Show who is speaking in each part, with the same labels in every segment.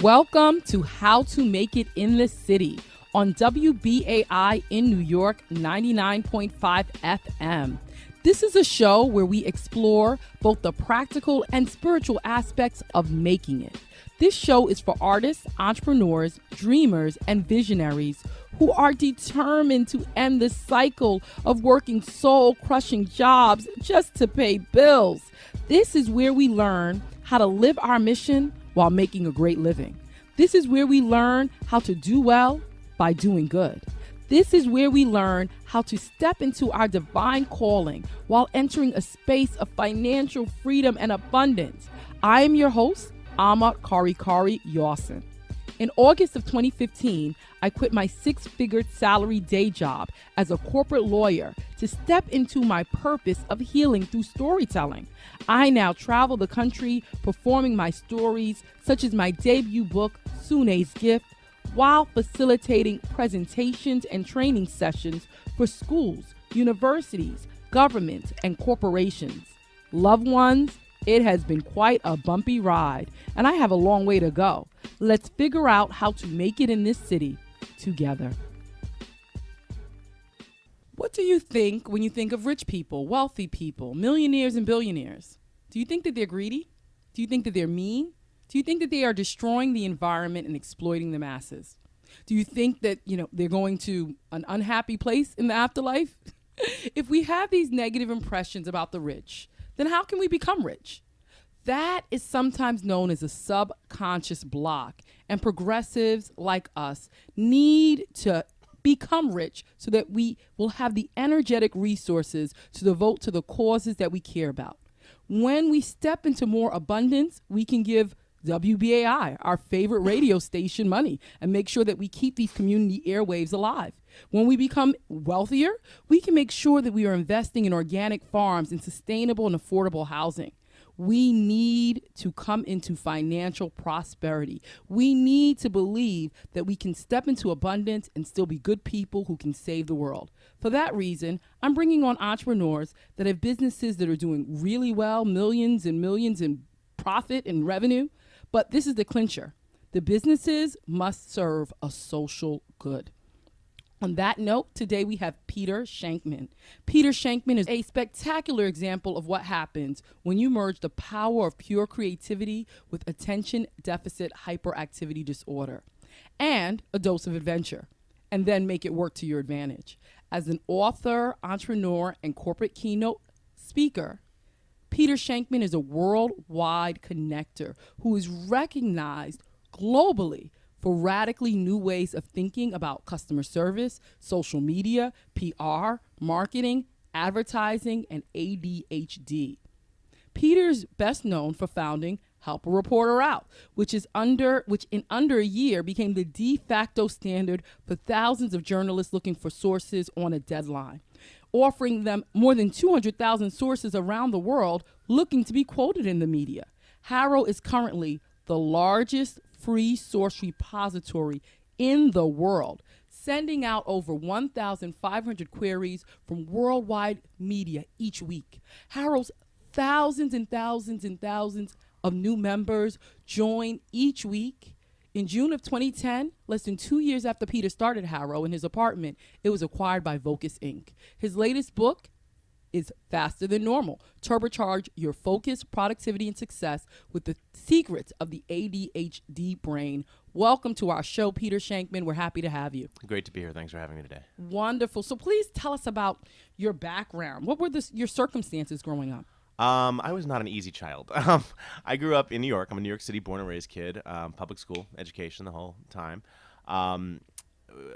Speaker 1: Welcome to How to Make It in the City on WBAI in New York 99.5 FM. This is a show where we explore both the practical and spiritual aspects of making it. This show is for artists, entrepreneurs, dreamers, and visionaries who are determined to end the cycle of working soul-crushing jobs just to pay bills. This is where we learn how to live our mission while making a great living. This is where we learn how to do well by doing good. This is where we learn how to step into our divine calling while entering a space of financial freedom and abundance. I am your host, Ama Karikari-Yawson. In August of 2015, I quit my six-figure salary day job as a corporate lawyer to step into my purpose of healing through storytelling. I now travel the country performing my stories, such as my debut book, Sune's Gift, while facilitating presentations and training sessions for schools, universities, governments, and corporations. Loved ones, it has been quite a bumpy ride, and I have a long way to go. Let's figure out how to make it in this city together. What do you think when you think of rich people, wealthy people, millionaires and billionaires? Do you think that they're greedy? Do you think that they're mean? Do you think that they are destroying the environment and exploiting the masses? Do you think that, they're going to an unhappy place in the afterlife? If we have these negative impressions about the rich, then how can we become rich? That is sometimes known as a subconscious block, and progressives like us need to become rich so that we will have the energetic resources to devote to the causes that we care about. When we step into more abundance, we can give WBAI, our favorite radio station, money and make sure that we keep these community airwaves alive. When we become wealthier, we can make sure that we are investing in organic farms and sustainable and affordable housing. We need to come into financial prosperity. We need to believe that we can step into abundance and still be good people who can save the world. For that reason, I'm bringing on entrepreneurs that have businesses that are doing really well, millions and millions in profit and revenue. But this is the clincher. The businesses must serve a social good. On that note, today we have Peter Shankman. Peter Shankman is a spectacular example of what happens when you merge the power of pure creativity with attention deficit hyperactivity disorder and a dose of adventure, and then make it work to your advantage. As an author, entrepreneur, and corporate keynote speaker, Peter Shankman is a worldwide connector who is recognized globally for radically new ways of thinking about customer service, social media, PR, marketing, advertising, and ADHD. Peter's best known for founding Help a Reporter Out, which in under a year became the de facto standard for thousands of journalists looking for sources on a deadline, offering them more than 200,000 sources around the world looking to be quoted in the media. Harrow is currently the largest free source repository in the world, sending out over 1,500 queries from worldwide media each week. Harrow's thousands and thousands and thousands of new members join each week. In June of 2010, less than 2 years after Peter started Harrow in his apartment, it was acquired by Vocus Inc. His latest book is Faster Than Normal. Turbocharge your focus, productivity, and success with the secrets of the ADHD brain. Welcome to our show, Peter Shankman. We're happy to have you.
Speaker 2: Great to be here. Thanks for having me today.
Speaker 1: Wonderful. So please tell us about your background. What were your circumstances growing up?
Speaker 2: I was not an easy child. I grew up in New York. I'm a New York City born and raised kid, public school education the whole time.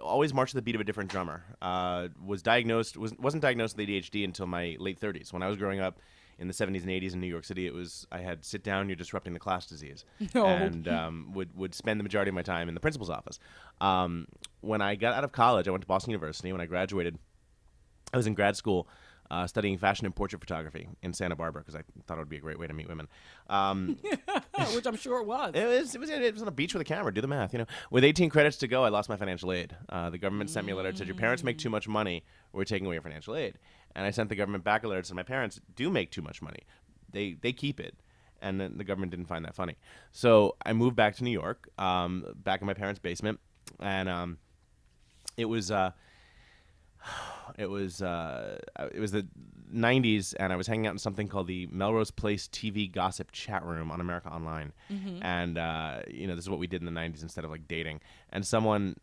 Speaker 2: Always marched to the beat of a different drummer. Wasn't diagnosed with ADHD until my late 30s. When I was growing up in the 70s and 80s in New York City, I had sit down, you're disrupting the class disease, and would spend the majority of my time in the principal's office. When I got out of college, I went to Boston University. When I graduated, I was in grad school studying fashion and portrait photography in Santa Barbara because I thought it would be a great way to meet women.
Speaker 1: Which I'm sure it was.
Speaker 2: It was on a beach with a camera. Do the math, With 18 credits to go, I lost my financial aid. The government sent me a letter that said, your parents make too much money. we're taking away your financial aid. And I sent the government back a letter saying my parents do make too much money. They keep it. And then the government didn't find that funny. So I moved back to New York, back in my parents' basement, and it was the 90s, and I was hanging out in something called the Melrose Place TV Gossip Chat Room on America Online. And this is what we did in the 90s instead of like dating. And someone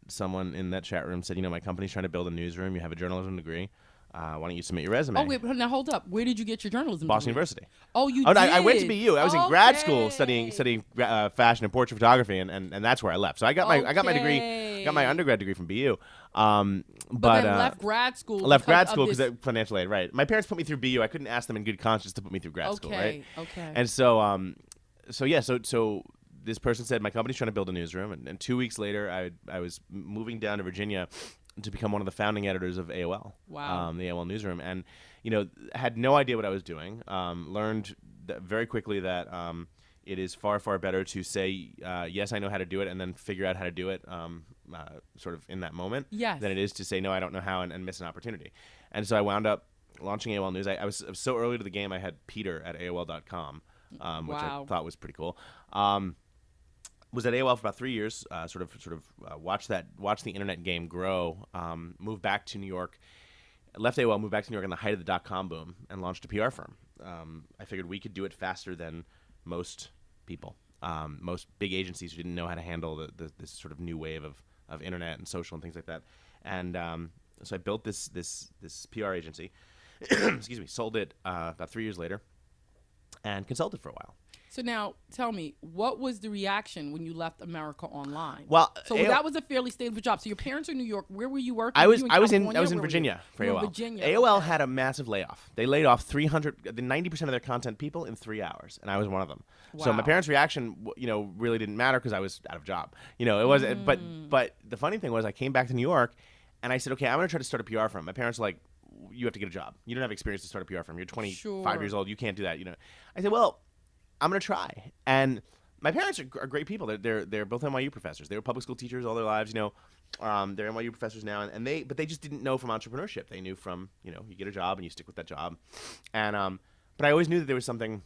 Speaker 2: in that chat room said, my company's trying to build a newsroom. You have a journalism degree. Why don't you submit your resume?
Speaker 1: Oh, wait, now hold up. Where did you get your journalism
Speaker 2: Boston
Speaker 1: degree?
Speaker 2: University.
Speaker 1: Oh, you
Speaker 2: did?
Speaker 1: No,
Speaker 2: I went to BU. I was in grad school studying fashion and portrait photography, and that's where I left. So I got my degree, got my undergrad degree from BU.
Speaker 1: But then left grad school.
Speaker 2: Left grad school because of financial aid, right? My parents put me through BU. I couldn't ask them in good conscience to put me through grad school, right?
Speaker 1: Okay.
Speaker 2: And so this person said my company's trying to build a newsroom, and 2 weeks later, I was moving down to Virginia to become one of the founding editors of AOL.
Speaker 1: Wow.
Speaker 2: The AOL newsroom, and had no idea what I was doing. Learned very quickly that it is far, far better to say yes, I know how to do it, and then figure out how to do it sort of in that moment.
Speaker 1: Yes.
Speaker 2: Than it is to say no, I don't know how, and miss an opportunity. And so I wound up launching AOL News. I was so early to the game. I had Peter at AOL.com, which I thought was pretty cool. Was at AOL for about 3 years, sort of watched the internet game grow. Moved back to New York, left AOL, moved back to New York in the height of the .com boom, and launched a PR firm. I figured we could do it faster than most people, most big agencies who didn't know how to handle this sort of new wave of internet and social and things like that. And so I built this PR agency. Excuse me, sold it about 3 years later, and consulted for a while.
Speaker 1: So now, tell me, what was the reaction when you left America Online?
Speaker 2: Well,
Speaker 1: so that was a fairly stable job. So your parents are in New York. Where were you working?
Speaker 2: I was in Virginia for AOL.
Speaker 1: Virginia.
Speaker 2: AOL had a massive layoff. They laid off 90% of their content people in 3 hours, and I was one of them.
Speaker 1: Wow.
Speaker 2: So my parents' reaction, really didn't matter because I was out of job. It was, but the funny thing was, I came back to New York, and I said, okay, I'm going to try to start a PR firm. My parents were like, you have to get a job. You don't have experience to start a PR firm. You're 25 years old. You can't do that. I said, well, I'm going to try. And my parents are great people. They're both NYU professors. They were public school teachers all their lives. They're NYU professors now, but they just didn't know from entrepreneurship. They knew from, you get a job and you stick with that job. And but I always knew that there was something,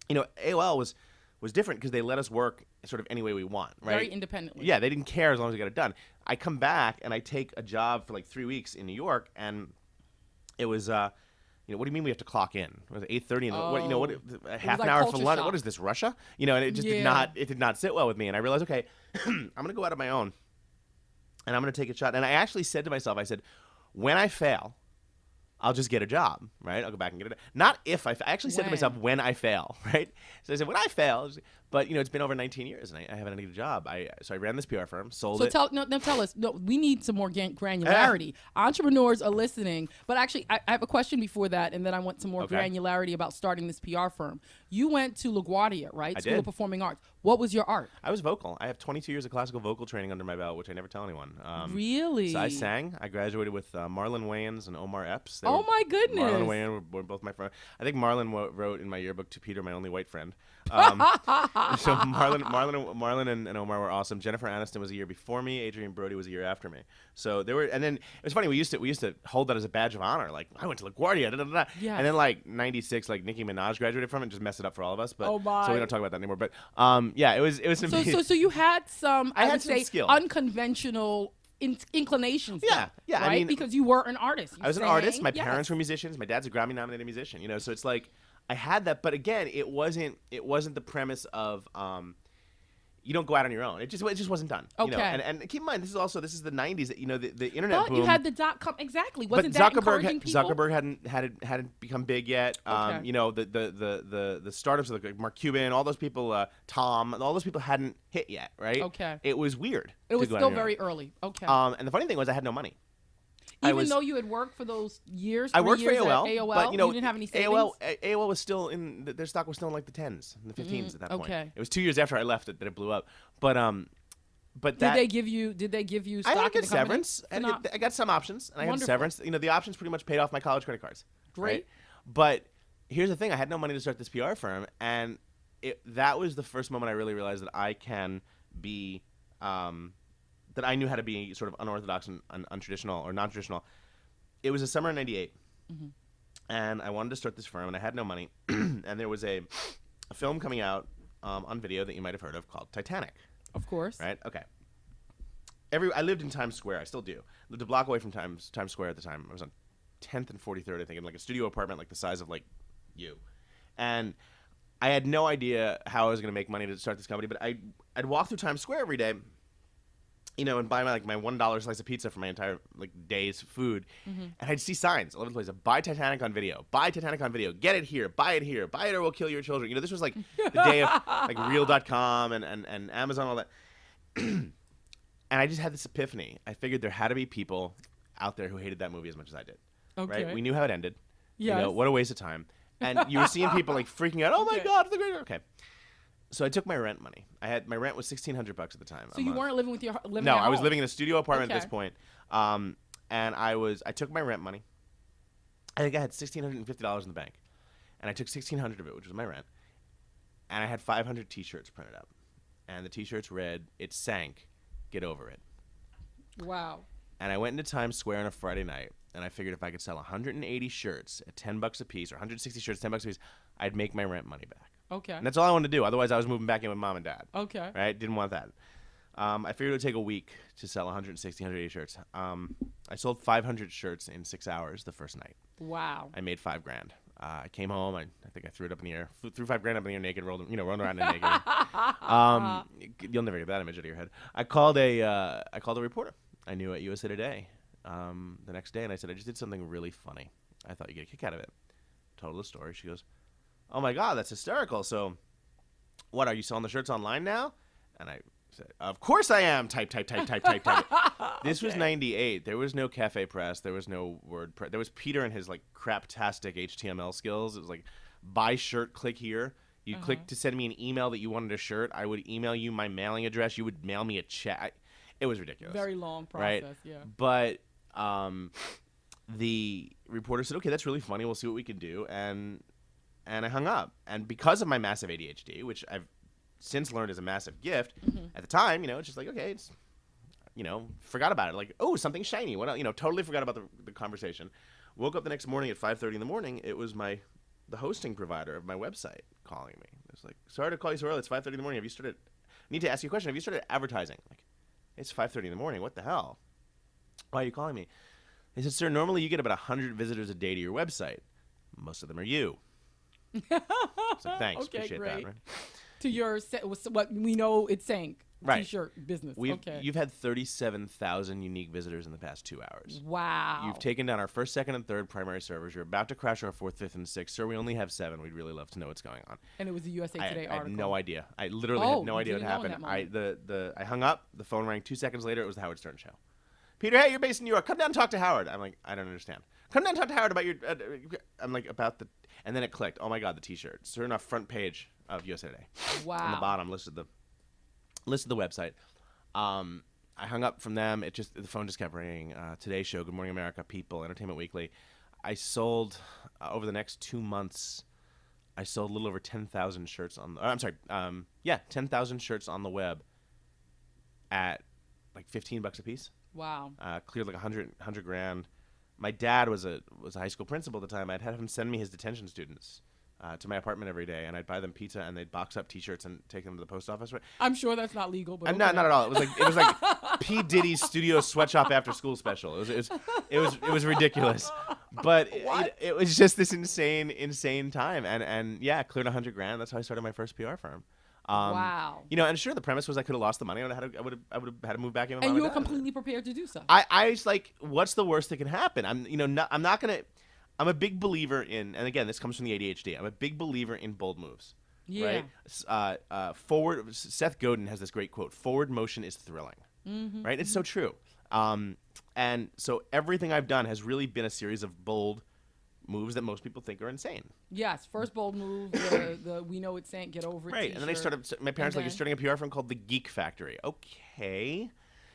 Speaker 2: AOL was different because they let us work sort of any way we want, right?
Speaker 1: Very independently.
Speaker 2: Yeah, they didn't care as long as we got it done. I come back and I take a job for like 3 weeks in New York, and it was what do you mean we have to clock in? It was 8:30. Half an hour for lunch. What is this, Russia? And it just did not sit well with me. And I realized, okay, I'm going to go out on my own, and I'm going to take a shot. And I actually said to myself, I said, when I fail, I'll just get a job, right? I'll go back and get it. Not if I actually said to myself, when I fail, right? So I said, when I fail, but it's been over 19 years and I haven't had a job. So I ran this PR firm, sold it.
Speaker 1: So tell us. No, we need some more granularity. Entrepreneurs are listening, but actually, I have a question before that, and then I want some more granularity about starting this PR firm. You went to LaGuardia, right? School of Performing Arts. What was your art?
Speaker 2: I was vocal. I have 22 years of classical vocal training under my belt, which I never tell anyone.
Speaker 1: Really?
Speaker 2: So I sang. I graduated with Marlon Wayans and Omar Epps.
Speaker 1: My goodness.
Speaker 2: Marlon and Wayans were both my friends. I think Marlon wrote in my yearbook to Peter, my only white friend. So Marlon and Omar were awesome. Jennifer Aniston was a year before me. Adrian Brody was a year after me. So there were, and then it was funny. We used to hold that as a badge of honor. Like, I went to LaGuardia, da, da, da.
Speaker 1: Yeah.
Speaker 2: And then like 96, like Nicki Minaj graduated from it and just messed it up for all of us. But
Speaker 1: oh my.
Speaker 2: So we don't talk about that anymore. But yeah, it was amazing.
Speaker 1: So you had some, I would say,
Speaker 2: skill.
Speaker 1: Unconventional inclinations.
Speaker 2: Yeah, yeah.
Speaker 1: Right?
Speaker 2: I mean,
Speaker 1: because you were an artist.
Speaker 2: I was an artist. My parents were musicians. My dad's a Grammy-nominated musician. So it's like I had that, but again, it wasn't the premise of you don't go out on your own. It just wasn't done.
Speaker 1: Okay.
Speaker 2: And keep in mind, this is the 90s. The internet boom.
Speaker 1: But you had the .com exactly. Wasn't
Speaker 2: but
Speaker 1: that encouraging people?
Speaker 2: Zuckerberg hadn't become big yet.
Speaker 1: Okay.
Speaker 2: The startups like Mark Cuban, all those people, Tom, all those people hadn't hit yet, right?
Speaker 1: Okay.
Speaker 2: It was weird.
Speaker 1: It was still very early. Okay.
Speaker 2: And the funny thing was, I had no money.
Speaker 1: Even though you had worked for those years,
Speaker 2: I worked for
Speaker 1: AOL,
Speaker 2: but
Speaker 1: you didn't have any savings?
Speaker 2: AOL was still their stock was still in like the 10s and the 15s at that point.
Speaker 1: Okay.
Speaker 2: It was 2 years after I left it that it blew up. But
Speaker 1: did they give you stock?
Speaker 2: I had
Speaker 1: in the
Speaker 2: severance. I got some options, and I had severance. The options pretty much paid off my college credit cards.
Speaker 1: Great.
Speaker 2: Right? But here's the thing: I had no money to start this PR firm, and that was the first moment I really realized that I can be, that I knew how to be sort of unorthodox and untraditional or non-traditional. it was a summer of '98, and I wanted to start this firm, and I had no money, and there was a film coming out on video that you might have heard of called Titanic.
Speaker 1: Of course.
Speaker 2: Right? Okay. I lived in Times Square. I still do. Lived a block away from Times Square at the time. I was on 10th and 43rd, I think, in like a studio apartment like the size of like you. And I had no idea how I was going to make money to start this company, but I'd walk through Times Square every day, and buy my $1 slice of pizza for my entire like day's food, and I'd see signs all over the place: "Buy Titanic on video, buy Titanic on video, get it here, buy it or we'll kill your children." This was like the day of like Real.com and Amazon, all that. And I just had this epiphany. I figured there had to be people out there who hated that movie as much as I did.
Speaker 1: Okay.
Speaker 2: Right? We knew how it ended.
Speaker 1: Yes.
Speaker 2: What a waste of time. And you were seeing people like freaking out. Oh my God, it's the great. Okay. So I took my rent money. My rent was $1,600 at the time.
Speaker 1: So you weren't living with
Speaker 2: No, I was living in a studio apartment
Speaker 1: Okay.
Speaker 2: at this point. And I took my rent money. I think I had $1,650 in the bank, and I took $1,600 of it, which was my rent, and I had 500 T-shirts printed up, and the T-shirts read, "It sank, get over it."
Speaker 1: Wow.
Speaker 2: And I went into Times Square on a Friday night, and I figured if I could sell 180 shirts at $10 a piece, or 160 shirts, $10 a piece, I'd make my rent money back.
Speaker 1: Okay.
Speaker 2: And that's all I wanted to do. Otherwise, I was moving back in with mom and dad.
Speaker 1: Okay.
Speaker 2: Right? Didn't want that. I figured it would take a week to sell 160, 180 shirts. I sold 500 shirts in 6 hours the first night.
Speaker 1: Wow.
Speaker 2: I made $5,000. I came home. I think I threw it up in the air. Threw $5,000 up in the air naked. Rolled around in naked. You'll never get that image out of your head. I called a reporter I knew at USA Today the next day, and I said, I just did something really funny. I thought you'd get a kick out of it. Told her the story. She goes, "Oh my God, that's hysterical. So, what, are you selling the shirts online now?" And I said, "Of course I am." Type. This was '98. There was no Cafe Press. There was no WordPress. There was Peter and his like craptastic HTML skills. It was like, buy shirt, click here. You click to send me an email that you wanted a shirt. I would email you my mailing address. You would mail me a check. It was ridiculous.
Speaker 1: Very long process,
Speaker 2: right?
Speaker 1: Yeah.
Speaker 2: But the reporter said, "Okay, that's really funny. We'll see what we can do." And I hung up. And because of my massive ADHD, which I've since learned is a massive gift, at the time, it's just like, okay, it's, forgot about it. Like, oh, something shiny. What else? Totally forgot about the conversation. Woke up the next morning at 5:30 in the morning. It was the hosting provider of my website calling me. It was like, "Sorry to call you so early. It's 5:30 in the morning. I need to ask you a question. Have you started advertising?" Like, it's 5:30 in the morning. What the hell? Why are you calling me? He said, "Sir, normally you get about 100 visitors a day to your website. Most of them are you." So thanks.
Speaker 1: Okay,
Speaker 2: appreciate
Speaker 1: great.
Speaker 2: that. Right?
Speaker 1: To your what we know it sank.
Speaker 2: Right.
Speaker 1: T-shirt business.
Speaker 2: You've had 37,000 unique visitors in the past 2 hours.
Speaker 1: Wow.
Speaker 2: You've taken down our first, second, and third primary servers. You're about to crash our fourth, fifth, and sixth. Sir, we only have 7. We'd really love to know what's going on.
Speaker 1: And it was a USA Today
Speaker 2: I
Speaker 1: article.
Speaker 2: had no idea. I literally had no idea what happened. I hung up. The phone rang 2 seconds later. It was the Howard Stern show. "Peter, hey, you're based in New York. Come down and talk to Howard." I'm like, "I don't understand." "Come down and talk to Howard about your." I'm like, about the. And then it clicked. Oh my God, the T-shirt. So enough, front page of USA Today.
Speaker 1: Wow.
Speaker 2: On the bottom, listed the website. I hung up from them. The phone just kept ringing. Today Show, Good Morning America, People, Entertainment Weekly. I sold over the next 2 months. I sold a little over 10,000 shirts on. 10,000 shirts on the web at like $15 a piece.
Speaker 1: Wow.
Speaker 2: Cleared like 100 grand. My dad was a high school principal at the time. I'd had him send me his detention students to my apartment every day, and I'd buy them pizza, and they'd box up T-shirts and take them to the post office.
Speaker 1: I'm sure that's not legal, but
Speaker 2: not at all. It was like P. Diddy's studio sweatshop after school special. It was ridiculous, but it was just this insane time, and yeah, cleared 100 grand. That's how I started my first PR firm.
Speaker 1: Wow.
Speaker 2: And sure, the premise was I could have lost the money. I would have had to move back in with mom
Speaker 1: and you were
Speaker 2: dad.
Speaker 1: completely prepared to do so.
Speaker 2: I was like, what's the worst that can happen? I'm a big believer in, and again, this comes from the ADHD. I'm a big believer in bold moves.
Speaker 1: Yeah.
Speaker 2: Right? Forward. Seth Godin has this great quote: "Forward motion is thrilling." Right? It's so true. And so everything I've done has really been a series of bold moves that most people think are insane.
Speaker 1: Yes, first bold move, the we know it sank, get over it.
Speaker 2: Right, and then my parents like, "You're starting a PR firm called the Geek Factory." Okay,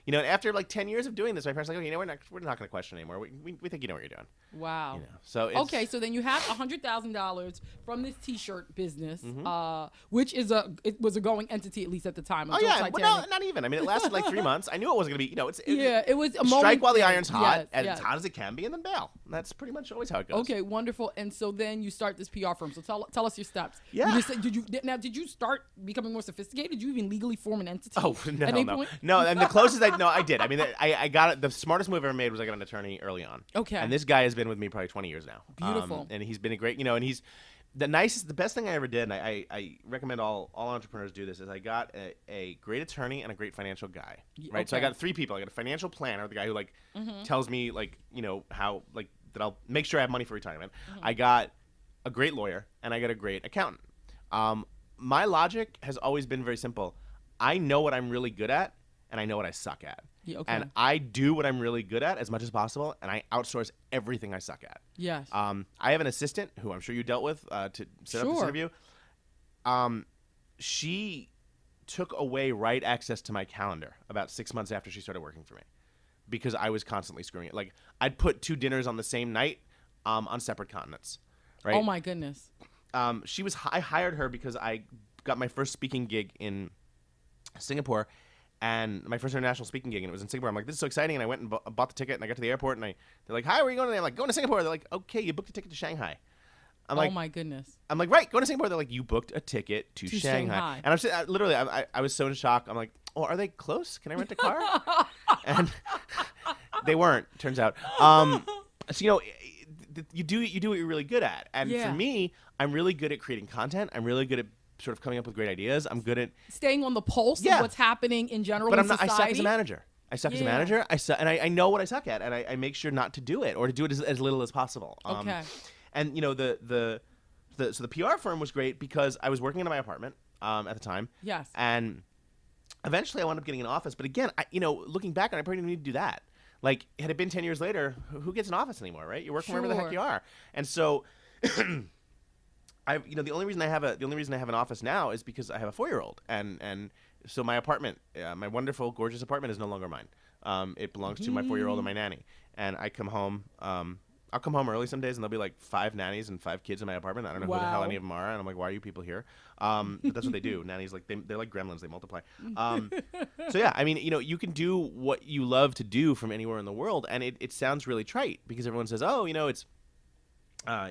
Speaker 2: You know, and after like 10 years of doing this, my parents were like, we're not going to question anymore. We think you know what you're doing.
Speaker 1: Wow.
Speaker 2: You know, so
Speaker 1: okay, so then you have $100,000 from this T-shirt business, which it was a going entity, at least at the time.
Speaker 2: Oh yeah, well, no, not even. I mean, it lasted like 3 months. I knew it wasn't going to be.
Speaker 1: It was a
Speaker 2: strike while the iron's hot,
Speaker 1: as
Speaker 2: hot as it can be, and then bail. That's pretty much always how it goes.
Speaker 1: Okay, wonderful. And so then you start this PR firm. So tell us your steps.
Speaker 2: Yeah.
Speaker 1: You just said, did you start becoming more sophisticated? Did you even legally form an entity?
Speaker 2: Oh no. And the closest I did. I mean, I got it. The smartest move I ever made was I got an attorney early on.
Speaker 1: Okay.
Speaker 2: And this guy has been with me probably 20 years now.
Speaker 1: Beautiful.
Speaker 2: And he's been a great, and he's the best thing I ever did. And I recommend all entrepreneurs do this. Is I got a great attorney and a great financial guy. Right. Okay. So I got 3 people. I got a financial planner, the guy who tells me how that I'll make sure I have money for retirement. I got a great lawyer and I got a great accountant. My logic has always been very simple. I know what I'm really good at and I know what I suck at.
Speaker 1: Yeah, okay.
Speaker 2: And I do what I'm really good at as much as possible, and I outsource everything I suck at.
Speaker 1: Yes.
Speaker 2: I have an assistant who I'm sure you dealt with to set up this interview. She took away right access to my calendar about 6 months after she started working for me because I was constantly screwing it. Like, I'd put 2 dinners on the same night on separate continents. Right?
Speaker 1: Oh, my goodness.
Speaker 2: I hired her because I got my first speaking gig in Singapore, and my first international speaking gig, and it was in Singapore. I'm like, this is so exciting, and I went and bought the ticket, and I got to the airport, and they're like, hi, where are you going today? I'm like, going to Singapore. They're like, okay, you booked a ticket to Shanghai. I'm like,
Speaker 1: oh my goodness.
Speaker 2: I'm like, right, going to Singapore. They're like, you booked a ticket to Shanghai. And I'm just, literally, I was so in shock. I'm like, oh, are they close? Can I rent a car? And they weren't, turns out. So, you do what you're really good at. And for me, I'm really good at creating content. I'm really good at sort of coming up with great ideas. I'm good at
Speaker 1: staying on the pulse of what's happening in general. But
Speaker 2: I suck as a manager. I know what I suck at, and I make sure not to do it or to do it as little as possible.
Speaker 1: Okay.
Speaker 2: And the PR firm was great because I was working in my apartment at the time.
Speaker 1: Yes.
Speaker 2: And eventually I wound up getting an office. But again, looking back, I probably didn't need to do that. Like, had it been 10 years later, who gets an office anymore, right? You're working wherever the heck you are. And so the only reason I have an office now is because I have a 4-year-old, and so my apartment, my wonderful, gorgeous apartment, is no longer mine. It belongs to my 4-year-old and my nanny. And I come home. I'll come home early some days, and there'll be like 5 nannies and 5 kids in my apartment. I don't know who the hell any of them are, and I'm like, why are you people here? But that's what they do. Nannies, like they're like gremlins; they multiply. So yeah, I mean, you can do what you love to do from anywhere in the world, and it sounds really trite because everyone says, oh, it's.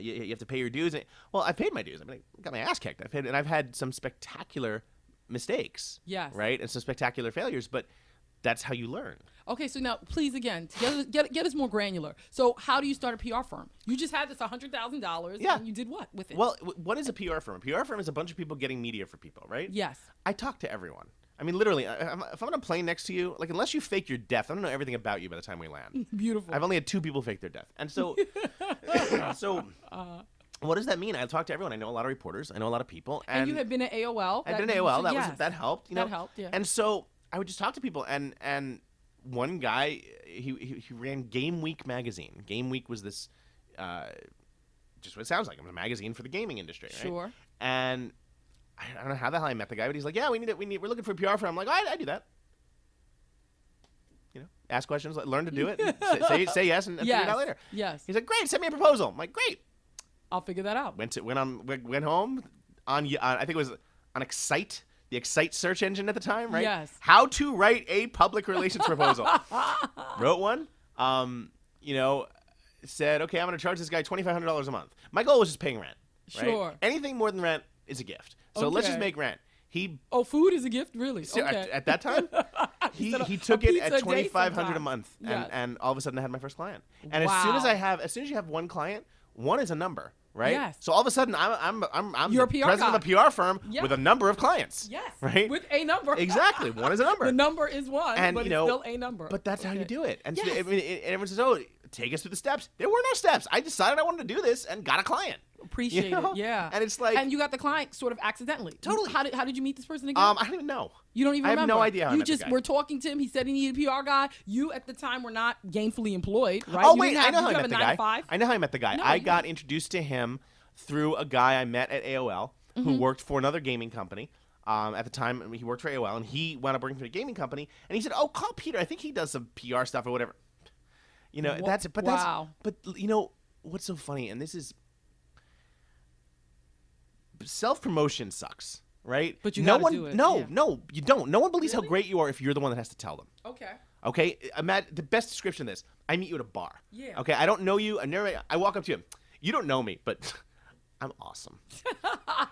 Speaker 2: You have to pay your dues. Well, I've paid my dues. I mean, I got my ass kicked. I've had some spectacular mistakes.
Speaker 1: Yes.
Speaker 2: Right? And some spectacular failures, but that's how you learn.
Speaker 1: Okay, so now, please, again, get us more granular. So how do you start a PR firm? You just had this $100,000, and you did what with it?
Speaker 2: Well, what is a PR firm? A PR firm is a bunch of people getting media for people, right?
Speaker 1: Yes.
Speaker 2: I talk to everyone. I mean, literally, if I'm on a plane next to you, like, unless you fake your death, I don't know everything about you by the time we land.
Speaker 1: Beautiful.
Speaker 2: I've only had 2 people fake their death. And so, what does that mean? I talk to everyone. I know a lot of reporters. I know a lot of people. And
Speaker 1: you had been at AOL.
Speaker 2: I've been at AOL. That helped.
Speaker 1: That helped, yeah.
Speaker 2: And so I would just talk to people. And one guy, he ran Game Week magazine. Game Week was this, just what it sounds like. It was a magazine for the gaming industry, right?
Speaker 1: Sure.
Speaker 2: And I don't know how the hell I met the guy, but he's like, yeah, we're looking for a PR firm. I'm like, I do that. Ask questions, learn to do it, say yes, and figure it out later.
Speaker 1: Yes.
Speaker 2: He's like, great, send me a proposal. I'm like, great.
Speaker 1: I'll figure that out.
Speaker 2: Went home on I think it was on Excite, the Excite search engine at the time, right?
Speaker 1: Yes.
Speaker 2: How to write a public relations proposal. Wrote one. Said, okay, I'm going to charge this guy $2,500 a month. My goal was just paying rent. Right?
Speaker 1: Sure.
Speaker 2: Anything more than rent is a gift. So let's just make rent.
Speaker 1: Food is a gift, really? Okay.
Speaker 2: At that time, he took it at $2,500 a month, and all of a sudden I had my first client. And as soon as you have one client, one is a number, right?
Speaker 1: Yes.
Speaker 2: So all of a sudden I'm
Speaker 1: You're
Speaker 2: the president of a PR firm with a number of clients.
Speaker 1: Yes.
Speaker 2: Right.
Speaker 1: With a number.
Speaker 2: Exactly. One is a number.
Speaker 1: The number is one, but it's still a number.
Speaker 2: But that's how you do it. And so, everyone says, "Oh, take us through the steps." There were no steps. I decided I wanted to do this and got a client.
Speaker 1: Appreciate it, yeah.
Speaker 2: And it's like,
Speaker 1: and you got the client sort of accidentally.
Speaker 2: Totally.
Speaker 1: How did you meet this person again?
Speaker 2: I don't even know.
Speaker 1: You don't even remember?
Speaker 2: I have no idea how I met
Speaker 1: You just
Speaker 2: the guy.
Speaker 1: were talking to him. He said he needed a PR guy. You at the time were not gainfully employed, right?
Speaker 2: Oh wait, I know how I met the guy. I know how I met the guy.
Speaker 1: No,
Speaker 2: I got introduced to him through a guy I met at AOL who worked for another gaming company. At the time, he worked for AOL, and he wound up working for a gaming company. And he said, "Oh, call Peter. I think he does some PR stuff or whatever." You know, that's it. But you know what's so funny, and this is self-promotion sucks, right?
Speaker 1: But you gotta do it.
Speaker 2: No, you don't. No one believes how great you are if you're the one that has to tell them. Okay. The best description of this: I meet you at a bar.
Speaker 1: Yeah.
Speaker 2: Okay. I don't know you. I walk up to you. You don't know me, but I'm awesome.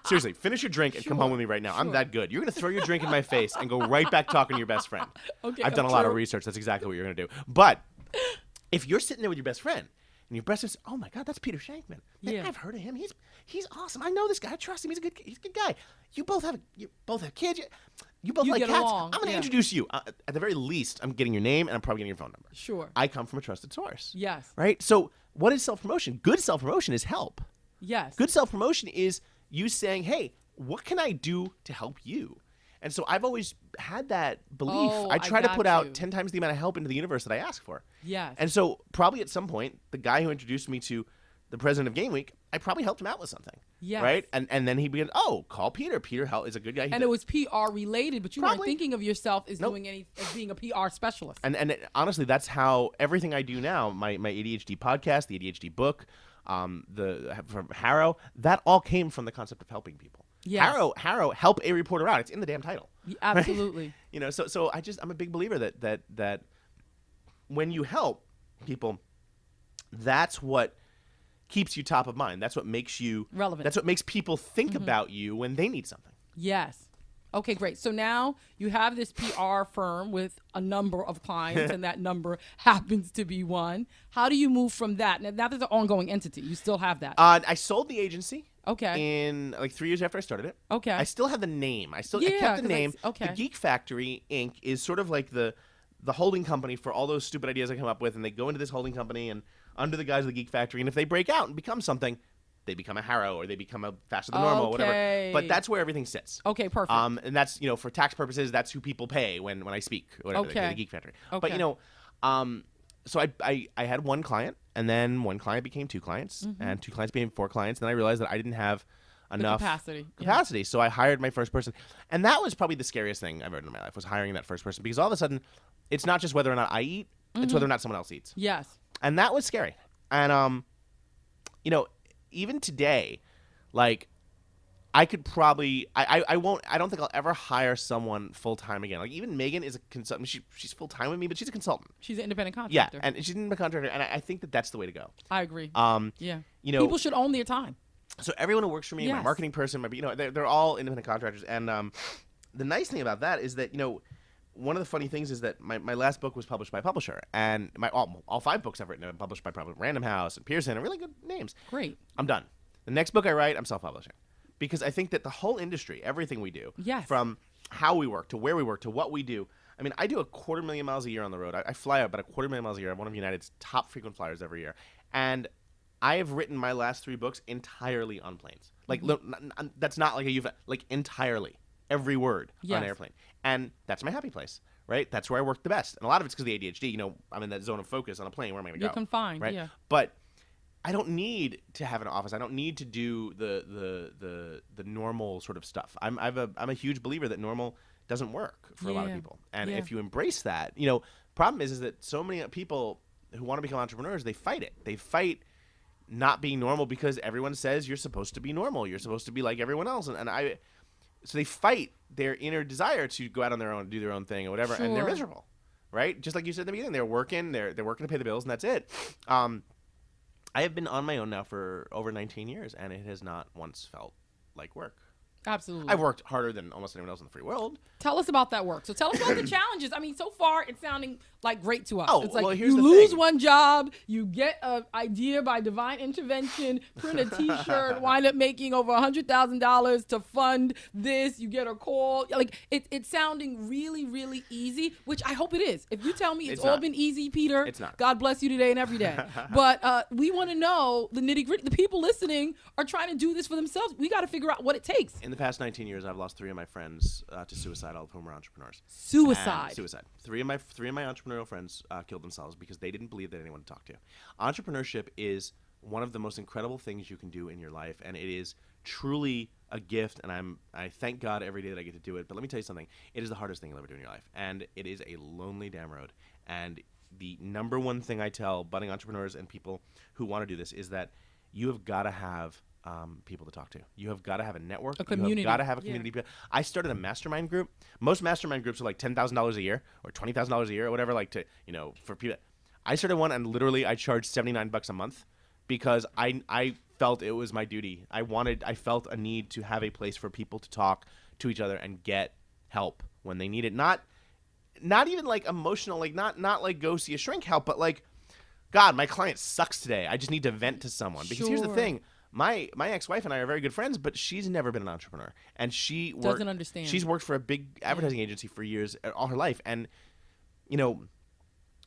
Speaker 2: Seriously, finish your drink and come home with me right now. I'm that good. You're gonna throw your drink in my face and go right back talking to your best friend.
Speaker 1: Okay.
Speaker 2: I've done a lot of research. That's exactly what you're gonna do. But if you're sitting there with your best friend and your best friend says, "Oh my God, that's Peter Shankman. Man, I've heard of him. He's awesome. I know this guy. I trust him. He's a good guy. You both have kids. You both like cats.
Speaker 1: Along.
Speaker 2: I'm gonna introduce you. At the very least, I'm getting your name and I'm probably getting your phone number.
Speaker 1: Sure.
Speaker 2: I come from a trusted source.
Speaker 1: Yes.
Speaker 2: Right. So what is self-promotion? Good self-promotion is help.
Speaker 1: Yes.
Speaker 2: Good self-promotion is you saying, "Hey, what can I do to help you?" And so I've always had that belief. I try to put out 10 times the amount of help into the universe that I ask for.
Speaker 1: Yes.
Speaker 2: And so probably at some point, the guy who introduced me to the president of Game Week, I probably helped him out with something.
Speaker 1: Yes.
Speaker 2: Right? And then he began, call Peter. Peter is a good guy.
Speaker 1: And it was PR related, but you weren't thinking of yourself as as being a PR specialist.
Speaker 2: And honestly, that's how everything I do now, my ADHD podcast, the ADHD book, from Harrow, that all came from the concept of helping people.
Speaker 1: Yes.
Speaker 2: Harrow, help a reporter out. It's in the damn title.
Speaker 1: Absolutely.
Speaker 2: Right? You know, so I'm a big believer that when you help people, that's what keeps you top of mind. That's what makes you
Speaker 1: relevant.
Speaker 2: That's what makes people think about you when they need something.
Speaker 1: Yes. Okay, great. So now you have this PR firm with a number of clients, and that number happens to be one. How do you move from that? Now there's an ongoing entity. You still have that.
Speaker 2: I sold the agency.
Speaker 1: Okay.
Speaker 2: In like 3 years after I started it.
Speaker 1: Okay.
Speaker 2: I still have the name. I kept the name.
Speaker 1: Okay.
Speaker 2: The Geek Factory Inc. is sort of like the holding company for all those stupid ideas I come up with, and they go into this holding company and under the guise of the Geek Factory, and if they break out and become something, they become a Harrow or they become a Faster Than Normal, whatever. But that's where everything sits.
Speaker 1: Okay, perfect.
Speaker 2: And that's, for tax purposes, that's who people pay when I speak, whatever, the Geek Factory.
Speaker 1: Okay.
Speaker 2: But so I had one client, and then one client became 2 clients, and 2 clients became 4 clients. Then I realized that I didn't have enough capacity. Yeah. So I hired my first person, and that was probably the scariest thing I've ever done in my life, was hiring that first person, because all of a sudden, it's not just whether or not I eat, it's whether or not someone else eats.
Speaker 1: Yes.
Speaker 2: And that was scary. And even today, like, I could probably I don't think I'll ever hire someone full time again. Like, even Megan is a consultant. She's full time with me, but she's a consultant.
Speaker 1: She's an independent contractor.
Speaker 2: Yeah, and she's an independent contractor, and I think that's the way to go.
Speaker 1: I agree. Yeah.
Speaker 2: People
Speaker 1: should own their time.
Speaker 2: So everyone who works for me, my marketing person, they're all independent contractors. And the nice thing about that is that one of the funny things is that my last book was published by a publisher, and all 5 books I've written are published by probably Random House and Pearson, and really good names.
Speaker 1: Great.
Speaker 2: I'm done. The next book I write, I'm self-publishing, because I think that the whole industry, everything we do, from how we work to where we work to what we do. I mean, I do 250,000 miles a year on the road. I fly about 250,000 miles a year. I'm one of United's top frequent flyers every year, and I have written my last 3 books entirely on planes. Like, that's not like entirely every word on an airplane, and that's my happy place. Right, that's where I work the best, and a lot of it's because of the ADHD. I'm in that zone of focus on a plane. Where am I going to go?
Speaker 1: You're confined,
Speaker 2: right?
Speaker 1: Yeah.
Speaker 2: But I don't need to have an office. I don't need to do the normal sort of stuff. I'm a huge believer that normal doesn't work for a lot of people, and if you embrace that, problem is that so many people who want to become entrepreneurs, they fight it. They fight not being normal because everyone says you're supposed to be normal. You're supposed to be like everyone else, so they fight their inner desire to go out on their own, do their own thing or whatever, and they're miserable, right? Just like you said in the beginning, they're working to pay the bills, and that's it. I have been on my own now for over 19 years, and it has not once felt like work.
Speaker 1: Absolutely.
Speaker 2: I've worked harder than almost anyone else in the free world.
Speaker 1: Tell us about that work. So tell us about the challenges. I mean, so far it's sounding like great to us.
Speaker 2: Oh,
Speaker 1: it's like
Speaker 2: well, here's
Speaker 1: you
Speaker 2: the
Speaker 1: lose
Speaker 2: thing.
Speaker 1: one job, you get an idea by divine intervention, print a T-shirt, wind up making over $100,000 to fund this. You get a call. Like it's sounding really, really easy, which I hope it is. If you tell me it's all been easy, Peter,
Speaker 2: it's not.
Speaker 1: God bless you today and every day. But we want to know the nitty-gritty. The people listening are trying to do this for themselves. We got to figure out what it takes.
Speaker 2: In the past 19 years, I've lost 3 of my friends to suicide, all of whom are entrepreneurs.
Speaker 1: Suicide.
Speaker 2: Three of my entrepreneurial friends killed themselves because they didn't believe they had anyone to talk to. Entrepreneurship is one of the most incredible things you can do in your life, and it is truly a gift, and I thank God every day that I get to do it. But let me tell you something. It is the hardest thing you'll ever do in your life, and it is a lonely damn road. And the number one thing I tell budding entrepreneurs and people who want to do this is that you have got to have people to talk to. You have got to have a network.
Speaker 1: A community.
Speaker 2: You have got to have a community. Yeah. I started a mastermind group. Most mastermind groups are like $10,000 a year or $20,000 a year or whatever, like to, for people. I started one and literally I charged $79 a month because I felt it was my duty. I felt a need to have a place for people to talk to each other and get help when they need it. Not even like emotional, like not like go see a shrink help, but like, God, my client sucks today. I just need to vent to someone. Because here's the thing. My ex-wife and I are very good friends, but she's never been an entrepreneur. And she
Speaker 1: doesn't understand.
Speaker 2: She's worked for a big advertising agency for years, all her life. And,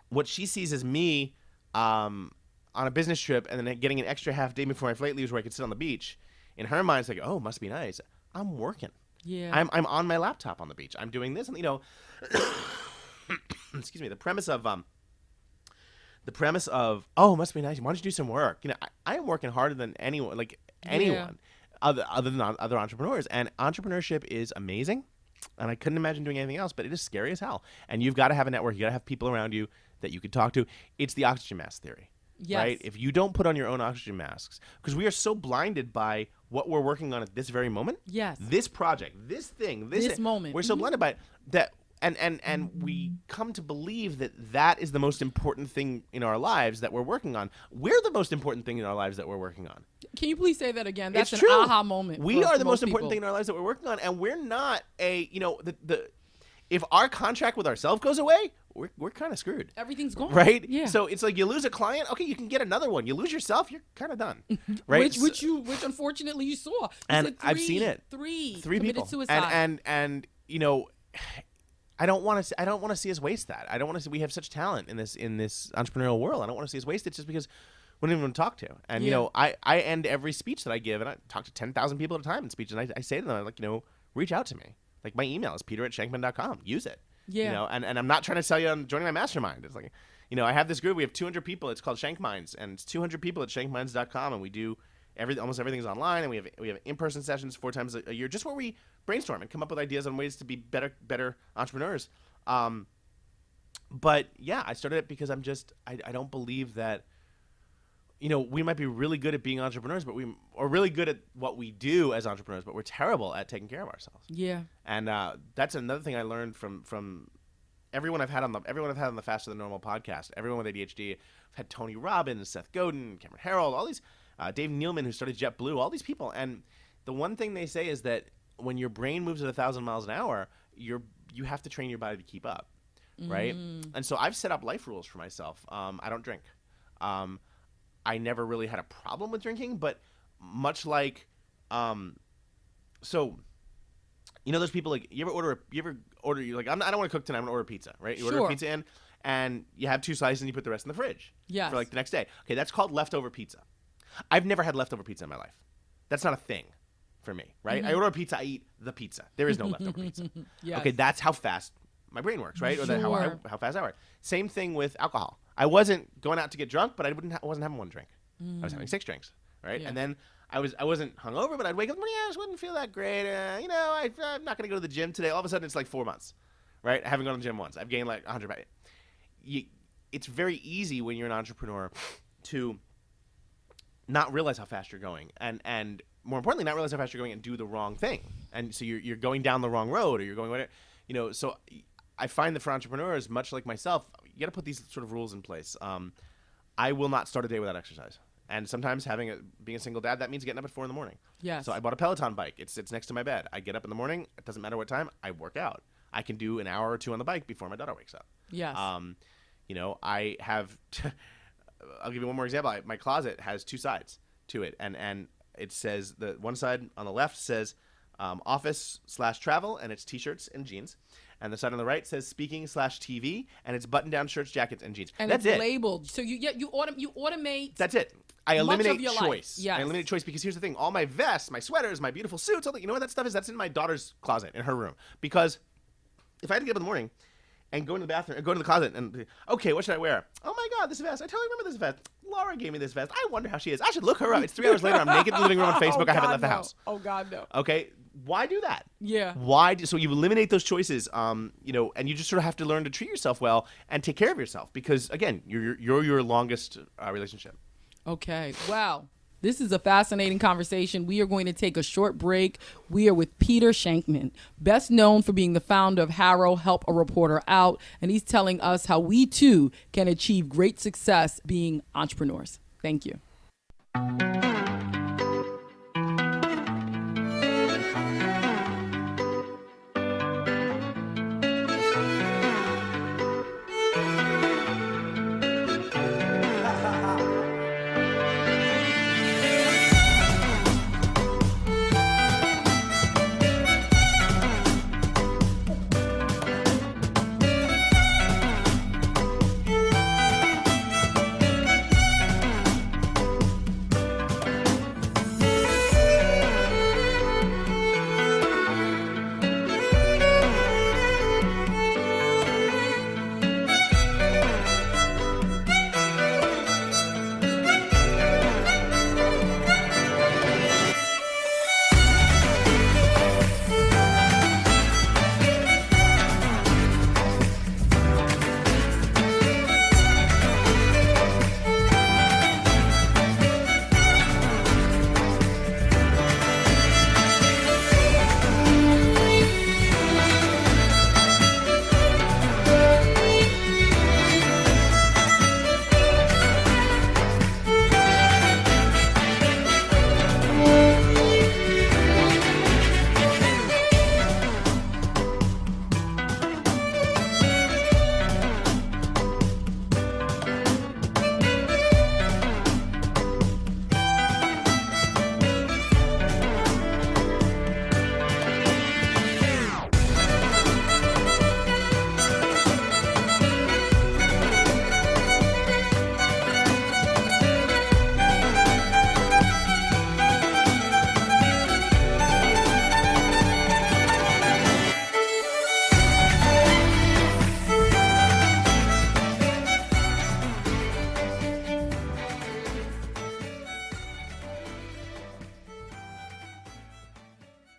Speaker 2: what she sees as me on a business trip and then getting an extra half day before my flight leaves where I could sit on the beach, in her mind, it's like, oh, must be nice. I'm working.
Speaker 1: Yeah.
Speaker 2: I'm on my laptop on the beach. I'm doing this. And, excuse me, the premise of, oh, it must be nice. Why don't you do some work? I am working harder than anyone, other than other entrepreneurs. And entrepreneurship is amazing. And I couldn't imagine doing anything else, but it is scary as hell. And you've got to have a network. You got to have people around you that you can talk to. It's the oxygen mask theory.
Speaker 1: Yes.
Speaker 2: Right? If you don't put on your own oxygen masks, because we are so blinded by what we're working on at this very moment.
Speaker 1: Yes.
Speaker 2: This project, this thing, this moment. We're so blinded by it that and we come to believe that is the most important thing in our lives that we're working on. We're the most important thing in our lives that we're working on.
Speaker 1: Can you please say that again? That's
Speaker 2: it's true.
Speaker 1: An aha moment.
Speaker 2: We are the most
Speaker 1: people.
Speaker 2: important thing in our lives that we're working on, and we're not if our contract with ourselves goes away, we're kind of screwed.
Speaker 1: Everything's gone.
Speaker 2: Right?
Speaker 1: Yeah.
Speaker 2: So it's like you lose a client, okay, you can get another one. You lose yourself, you're kind of done. Right?
Speaker 1: Which unfortunately you saw.
Speaker 2: And I've seen it.
Speaker 1: Three
Speaker 2: committed
Speaker 1: people. Suicide.
Speaker 2: And I don't want to see us waste that. I don't want to see we have such talent in this entrepreneurial world. I don't want to see us waste it just because we don't even talk to. And I end every speech that I give, and I talk to 10,000 people at a time in speech, and I say to them, I'm like, reach out to me. Like my email is peter@shankman.com. Use it.
Speaker 1: Yeah.
Speaker 2: And I'm not trying to sell you on joining my mastermind. It's like, I have this group. We have 200 people. It's called Shank Minds, and it's 200 people at shankminds.com, and we do almost everything is online, and we have in-person sessions 4 times a year, just where we brainstorm and come up with ideas on ways to be better entrepreneurs. But yeah, I started it because I don't believe that. We might be really good at being entrepreneurs, but are really good at what we do as entrepreneurs, but we're terrible at taking care of ourselves.
Speaker 1: Yeah.
Speaker 2: And that's another thing I learned from everyone I've had on the Faster Than Normal podcast. Everyone with ADHD. I've had Tony Robbins, Seth Godin, Cameron Herold, all these, Dave Nealman, who started JetBlue, all these people. And the one thing they say is that when your brain moves at 1,000 miles an hour, you have to train your body to keep up, right? And so I've set up life rules for myself. I don't drink. I never really had a problem with drinking, but much like, so, those people like you ever order you're like I don't want to cook tonight. I'm gonna order pizza, right? You order a pizza in, and you have 2 slices and you put the rest in the fridge.
Speaker 1: Yes.
Speaker 2: For like the next day. Okay, that's called leftover pizza. I've never had leftover pizza in my life. That's not a thing for me, right? I order a pizza, I eat the pizza. There is no leftover pizza.
Speaker 1: Yes.
Speaker 2: Okay, that's how fast my brain works, right?
Speaker 1: Sure.
Speaker 2: Or how fast I work. Same thing with alcohol. I wasn't going out to get drunk, but I wasn't having one drink. I was having 6 drinks, right? Yeah. And then I wasn't hungover, but I'd wake up, I just wouldn't feel that great. I'm not going to go to the gym today. All of a sudden, it's like 4 months, right? I haven't gone to the gym once. I've gained like 100 pounds. It's very easy when you're an entrepreneur to not realize how fast you're going, and more importantly, not realize how fast you're going and do the wrong thing. And so you're going down the wrong road, or you're going whatever. So I find that for entrepreneurs, much like myself, you got to put these sort of rules in place. I will not start a day without exercise. And sometimes being a single dad, that means getting up at 4 a.m.
Speaker 1: Yes.
Speaker 2: So I bought a Peloton bike. It sits next to my bed. I get up in the morning. It doesn't matter what time. I work out. I can do an hour or 2 on the bike before my daughter wakes up.
Speaker 1: Yes.
Speaker 2: I have. I'll give you one more example. My closet has 2 sides to it, and it says the one side on the left says office/travel, and it's t-shirts and jeans. And the side on the right says speaking/TV, and it's button-down shirts, jackets, and jeans.
Speaker 1: And
Speaker 2: that's
Speaker 1: it's
Speaker 2: it.
Speaker 1: Labeled. So you automate.
Speaker 2: That's it. I eliminate
Speaker 1: choice.
Speaker 2: Life.
Speaker 1: Yes.
Speaker 2: I eliminate choice because here's the thing. All my vests, my sweaters, my beautiful suits, all that, you know what that stuff is? That's in my daughter's closet in her room. Because if I had to get up in the morning and go into the bathroom, go to the closet, and okay, what should I wear? Oh my God, this vest! I totally remember this vest. Laura gave me this vest. I wonder how she is. I should look her up. It's 3 hours later. I'm naked in the living room on Facebook. I haven't left the house.
Speaker 1: Oh God, no.
Speaker 2: Okay, why do that?
Speaker 1: Yeah.
Speaker 2: So you eliminate those choices, and you just sort of have to learn to treat yourself well and take care of yourself because again, you're your longest relationship.
Speaker 1: Okay. Wow. This is a fascinating conversation. We are going to take a short break. We are with Peter Shankman, best known for being the founder of Harrow, Help a Reporter Out, and he's telling us how we too can achieve great success being entrepreneurs. Thank you.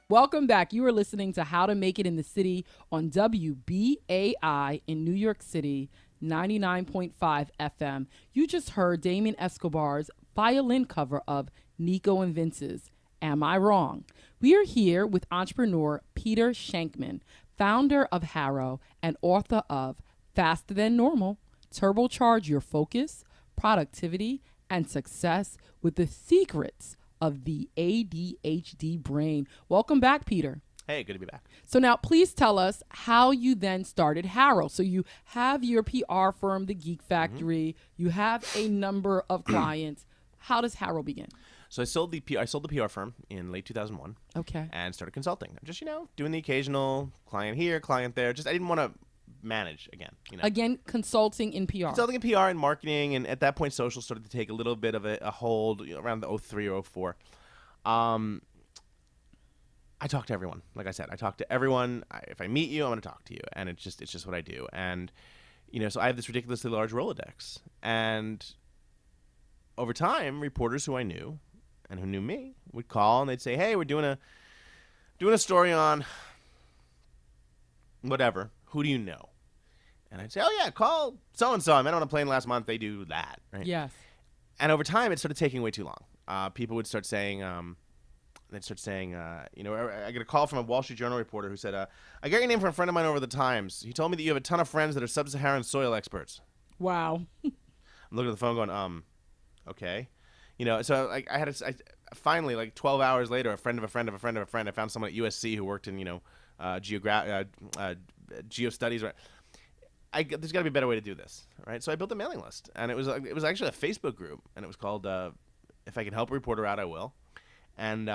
Speaker 1: Welcome back. You are listening to How to Make It in the City on WBAI in New York City, 99.5 FM. You just heard Damien Escobar's violin cover of Nico and Vince's Am I Wrong? We are here with entrepreneur Peter Shankman, founder of Harrow and author of Faster Than Normal, Turbocharge Your Focus, Productivity, and Success with the Secrets of the ADHD Brain. Welcome back, Peter.
Speaker 2: Hey, good to be back.
Speaker 1: So now please tell us how you then started Harrow. So you have your PR firm, The Geek Factory. You have a number of clients. How does Harrow begin?
Speaker 2: So I sold the PR firm in late 2001.
Speaker 1: Okay.
Speaker 2: And started consulting. Just, doing the occasional client here, client there. Just I didn't want to manage again.
Speaker 1: Again, consulting in PR.
Speaker 2: Consulting in PR and marketing, and at that point, social started to take a little bit of a hold around the 03 or 04. I talk to everyone. Like I said, I talk to everyone. If I meet you, I'm going to talk to you, and it's just what I do. And so I have this ridiculously large Rolodex, and over time, reporters who I knew and who knew me would call and they'd say, "Hey, we're doing a story on whatever. Who do you know?" And I'd say, "Oh yeah, call so and so. I met on a plane last month. They do that." Right?
Speaker 1: Yes.
Speaker 2: And over time, it started taking way too long. People would start saying, I get a call from a Wall Street Journal reporter who said, "I got your name from a friend of mine over the Times. He told me that you have a ton of friends that are sub-Saharan soil experts."
Speaker 1: Wow.
Speaker 2: I'm looking at the phone going, okay. So I had finally, like 12 hours later, a friend of a friend of a friend of a friend, I found someone at USC who worked in, geostudies. Right? There's got to be a better way to do this, right? So I built a mailing list, and it was actually a Facebook group, and it was called "If I Can Help a Reporter Out, I Will." And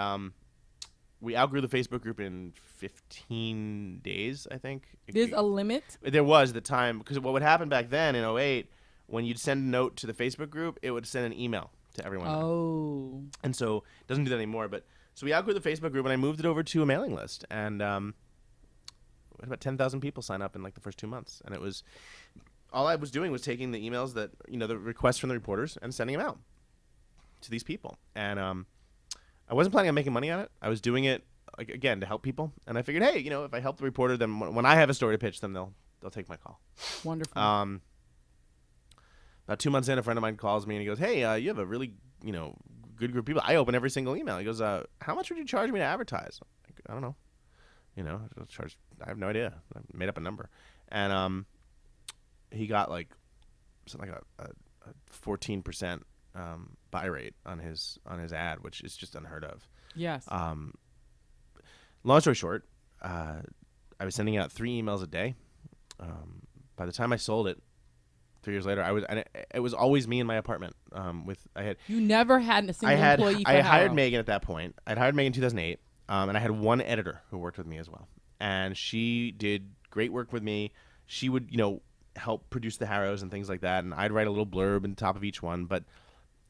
Speaker 2: we outgrew the Facebook group in 15 days, I think.
Speaker 1: There's a limit?
Speaker 2: There was at the time, because what would happen back then in 2008, when you'd send a note to the Facebook group, it would send an email to everyone.
Speaker 1: Oh.
Speaker 2: And so it doesn't do that anymore. But so we outgrew the Facebook group, and I moved it over to a mailing list. And we had about 10,000 people sign up in like the first 2 months, and it was all I was doing was taking the emails that the requests from the reporters and sending them out to these people. And I wasn't planning on making money on it. I was doing it again to help people, and I figured, hey, if I help the reporter, then when I have a story to pitch them, they'll take my call.
Speaker 1: Wonderful.
Speaker 2: About 2 months in, a friend of mine calls me and he goes, hey, you have a really good group of people. I open every single email. He goes, how much would you charge me to advertise? I don't know. I have no idea. I made up a number. And he got like something like a 14% buy rate on his ad, which is just unheard of.
Speaker 1: Yes.
Speaker 2: Long story short, I was sending out 3 emails a day. By the time I sold it, 3 years later, it was always me in my apartment.
Speaker 1: You never had a single employee for
Speaker 2: I hired
Speaker 1: Harrow.
Speaker 2: Megan at that point. I'd hired Megan in 2008, and I had one editor who worked with me as well. And she did great work with me. She would, help produce the Harrows and things like that, and I'd write a little blurb on top of each one. But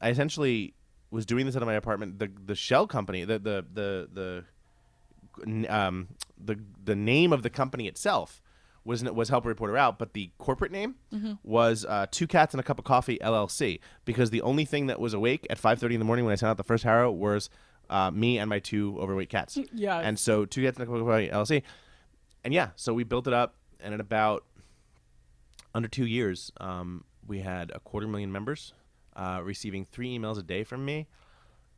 Speaker 2: I essentially was doing this out of my apartment. The shell company, the name of the company itself was Help a Reporter Out, but the corporate name was 2 Cats and a Cup of Coffee LLC, because the only thing that was awake at 5:30 in the morning when I sent out the first Harrow was me and my 2 overweight cats.
Speaker 1: Yeah.
Speaker 2: And so 2 Cats and a Cup of Coffee LLC. And yeah, so we built it up, and in about under 2 years, we had 250,000 members receiving 3 emails a day from me,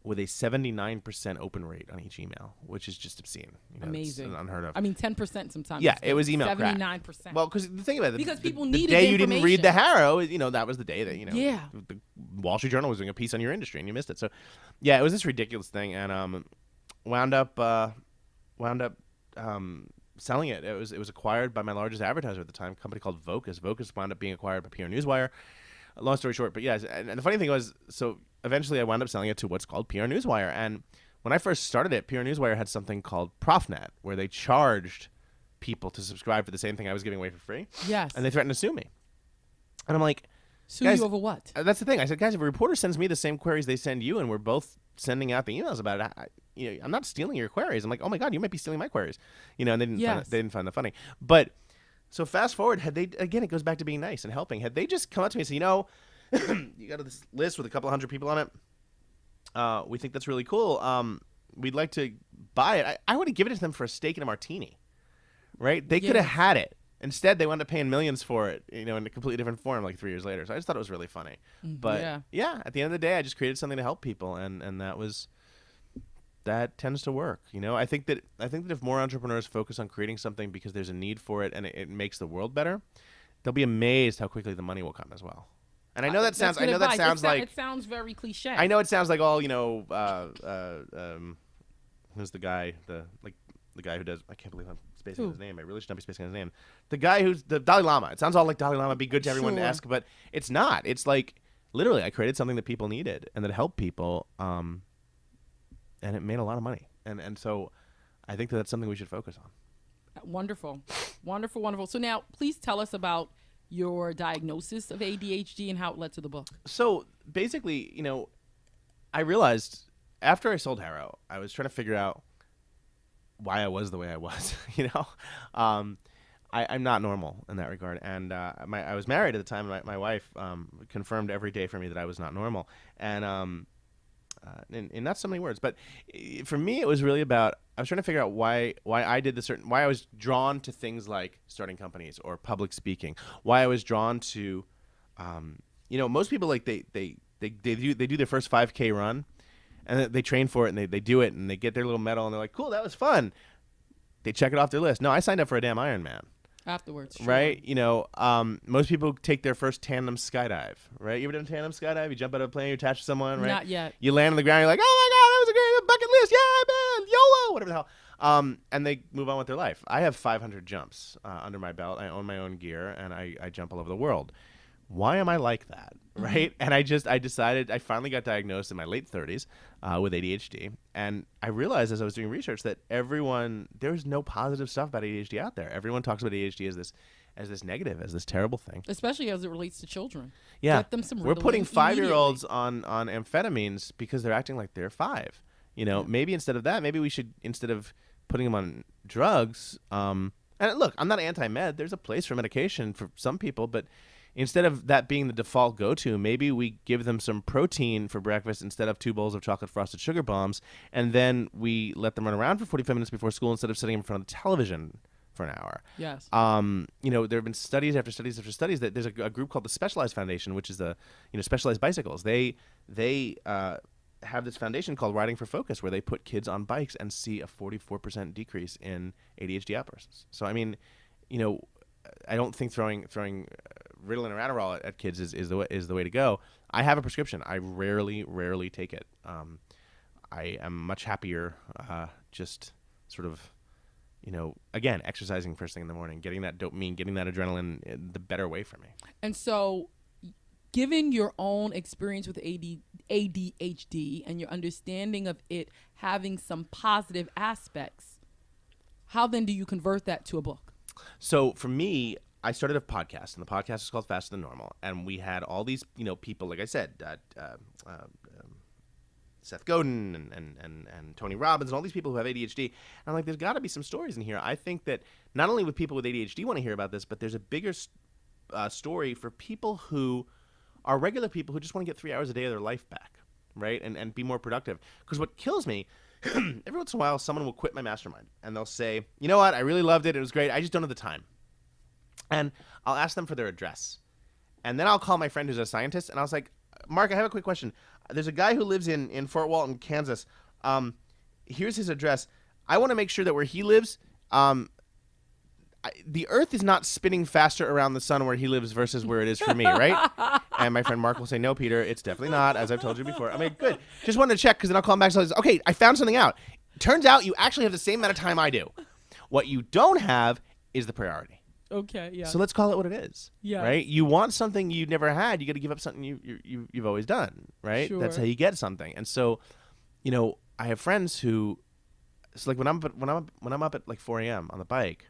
Speaker 2: with a 79% open rate on each email, which is just obscene.
Speaker 1: Amazing.
Speaker 2: It's unheard of.
Speaker 1: I mean, 10% sometimes.
Speaker 2: Yeah, it was email
Speaker 1: 79%.
Speaker 2: crack. Well, because the thing about it,
Speaker 1: because people
Speaker 2: the
Speaker 1: needed
Speaker 2: day you didn't read
Speaker 1: information.
Speaker 2: the Harrow, that was the day that
Speaker 1: Yeah.
Speaker 2: the Wall Street Journal was doing a piece on your industry and you missed it. So, yeah, it was this ridiculous thing, and wound up selling it. It was acquired by my largest advertiser at the time, a company called Vocus. Vocus wound up being acquired by PR Newswire. Long story short, but yeah, and the funny thing was, so eventually I wound up selling it to what's called PR Newswire. And when I first started it, PR Newswire had something called ProfNet, where they charged people to subscribe for the same thing I was giving away for free.
Speaker 1: Yes.
Speaker 2: And they threatened to sue me. And I'm like,
Speaker 1: sue
Speaker 2: guys,
Speaker 1: you over what?
Speaker 2: That's the thing. I said, guys, if a reporter sends me the same queries they send you, and we're both sending out the emails about it, I'm not stealing your queries. I'm like, oh my God, you might be stealing my queries. And they didn't find that funny. But so fast forward, again, it goes back to being nice and helping. Had they just come up to me and said, you got this list with a couple hundred people on it. We think that's really cool. We'd like to buy it. I would have given it to them for a steak and a martini, right? They could have had it. Instead, they wound up paying millions for it, in a completely different form, like 3 years later. So I just thought it was really funny. But yeah, at the end of the day, I just created something to help people, and that tends to work. I think that if more entrepreneurs focus on creating something because there's a need for it and it makes the world better, they'll be amazed how quickly the money will come as well. And I know that sounds.
Speaker 1: It sounds very cliche.
Speaker 2: I know it sounds like all. Who's the guy? The guy who does. I can't believe I'm spacing his name. I really should not be spacing his name. The guy who's the Dalai Lama. It sounds all like Dalai Lama. Be good to everyone to ask, but it's not. It's like literally, I created something that people needed and that helped people, and it made a lot of money. And so, I think that's something we should focus on.
Speaker 1: Wonderful, wonderful, wonderful. So now, please tell us about your diagnosis of ADHD and how it led to the book. So
Speaker 2: basically, I realized after I sold Harrow, I was trying to figure out why I was the way I was. I'm not normal in that regard. And I was married at the time. My wife confirmed every day for me that I was not normal. And in not so many words, but for me, it was really about, I was trying to figure out why I did why I was drawn to things like starting companies or public speaking, why I was drawn to, most people, like they do their first 5K run and they train for it and they do it and they get their little medal and they're like, cool, that was fun. They check it off their list. No, I signed up for a damn Ironman.
Speaker 1: Afterwards, sure.
Speaker 2: Right? Most people take their first tandem skydive, right? You ever done tandem skydive? You jump out of a plane, you attach to someone, right?
Speaker 1: Not yet.
Speaker 2: You land on the ground, you're like, oh my God, that was a great bucket list. Yeah, man, YOLO, whatever the hell. And they move on with their life. I have 500 jumps under my belt. I own my own gear, and I jump all over the world. Why am I like that, right? And I decided, I finally got diagnosed in my late 30s with ADHD. And I realized as I was doing research that there's no positive stuff about ADHD out there. Everyone talks about ADHD as this negative, as this terrible thing.
Speaker 1: Especially as it relates to children.
Speaker 2: Yeah.
Speaker 1: Get them some
Speaker 2: We're
Speaker 1: Ritalin
Speaker 2: putting 5-year-olds
Speaker 1: immediately.
Speaker 2: on amphetamines because they're acting like they're 5. Maybe instead of that, maybe we should, instead of putting them on drugs, And look, I'm not anti-med. There's a place for medication for some people, but instead of that being the default go-to, maybe we give them some protein for breakfast instead of 2 bowls of chocolate frosted sugar bombs, and then we let them run around for 45 minutes before school instead of sitting in front of the television for an hour.
Speaker 1: Yes.
Speaker 2: There have been studies after studies after studies that there's a group called the Specialized Foundation, which is the Specialized Bicycles. They have this foundation called Riding for Focus, where they put kids on bikes and see a 44% decrease in ADHD outbursts. So I mean, I don't think throwing Ritalin or Adderall at kids is the way to go. I have a prescription. I rarely take it. I am much happier just sort of, again, exercising first thing in the morning, getting that dopamine, getting that adrenaline, the better way for me.
Speaker 1: And so, given your own experience with ADHD and your understanding of it having some positive aspects, how then do you convert that to a book?
Speaker 2: So for me, I started a podcast, and the podcast is called Faster Than Normal. And we had all these, people, like I said, Seth Godin and Tony Robbins and all these people who have ADHD. And I'm like, there's got to be some stories in here. I think that not only would people with ADHD want to hear about this, but there's a bigger story for people who are regular people who just want to get 3 hours a day of their life back, right? And be more productive. Because what kills me, every once in a while, someone will quit my mastermind, and they'll say, you know what, I really loved it. It was great. I just don't have the time. And I'll ask them for their address. And then I'll call my friend who's a scientist, and I was like, Mark, I have a quick question. There's a guy who lives in Fort Walton, Kansas. Here's his address. I want to make sure that where he lives, the Earth is not spinning faster around the sun where he lives versus where it is for me, right? And my friend Mark will say, no, Peter, it's definitely not, as I've told you before. I mean, good. Just wanted to check, because then I'll call him back and say, okay, I found something out. Turns out you actually have the same amount of time I do. What you don't have is the priority.
Speaker 1: Okay, yeah.
Speaker 2: So let's call it what it is, right? You want something you've never had, you got to give up something you've always done, right?
Speaker 1: Sure.
Speaker 2: That's how you get something. And so, I have friends who, it's like when I'm up at like 4 a.m. on the bike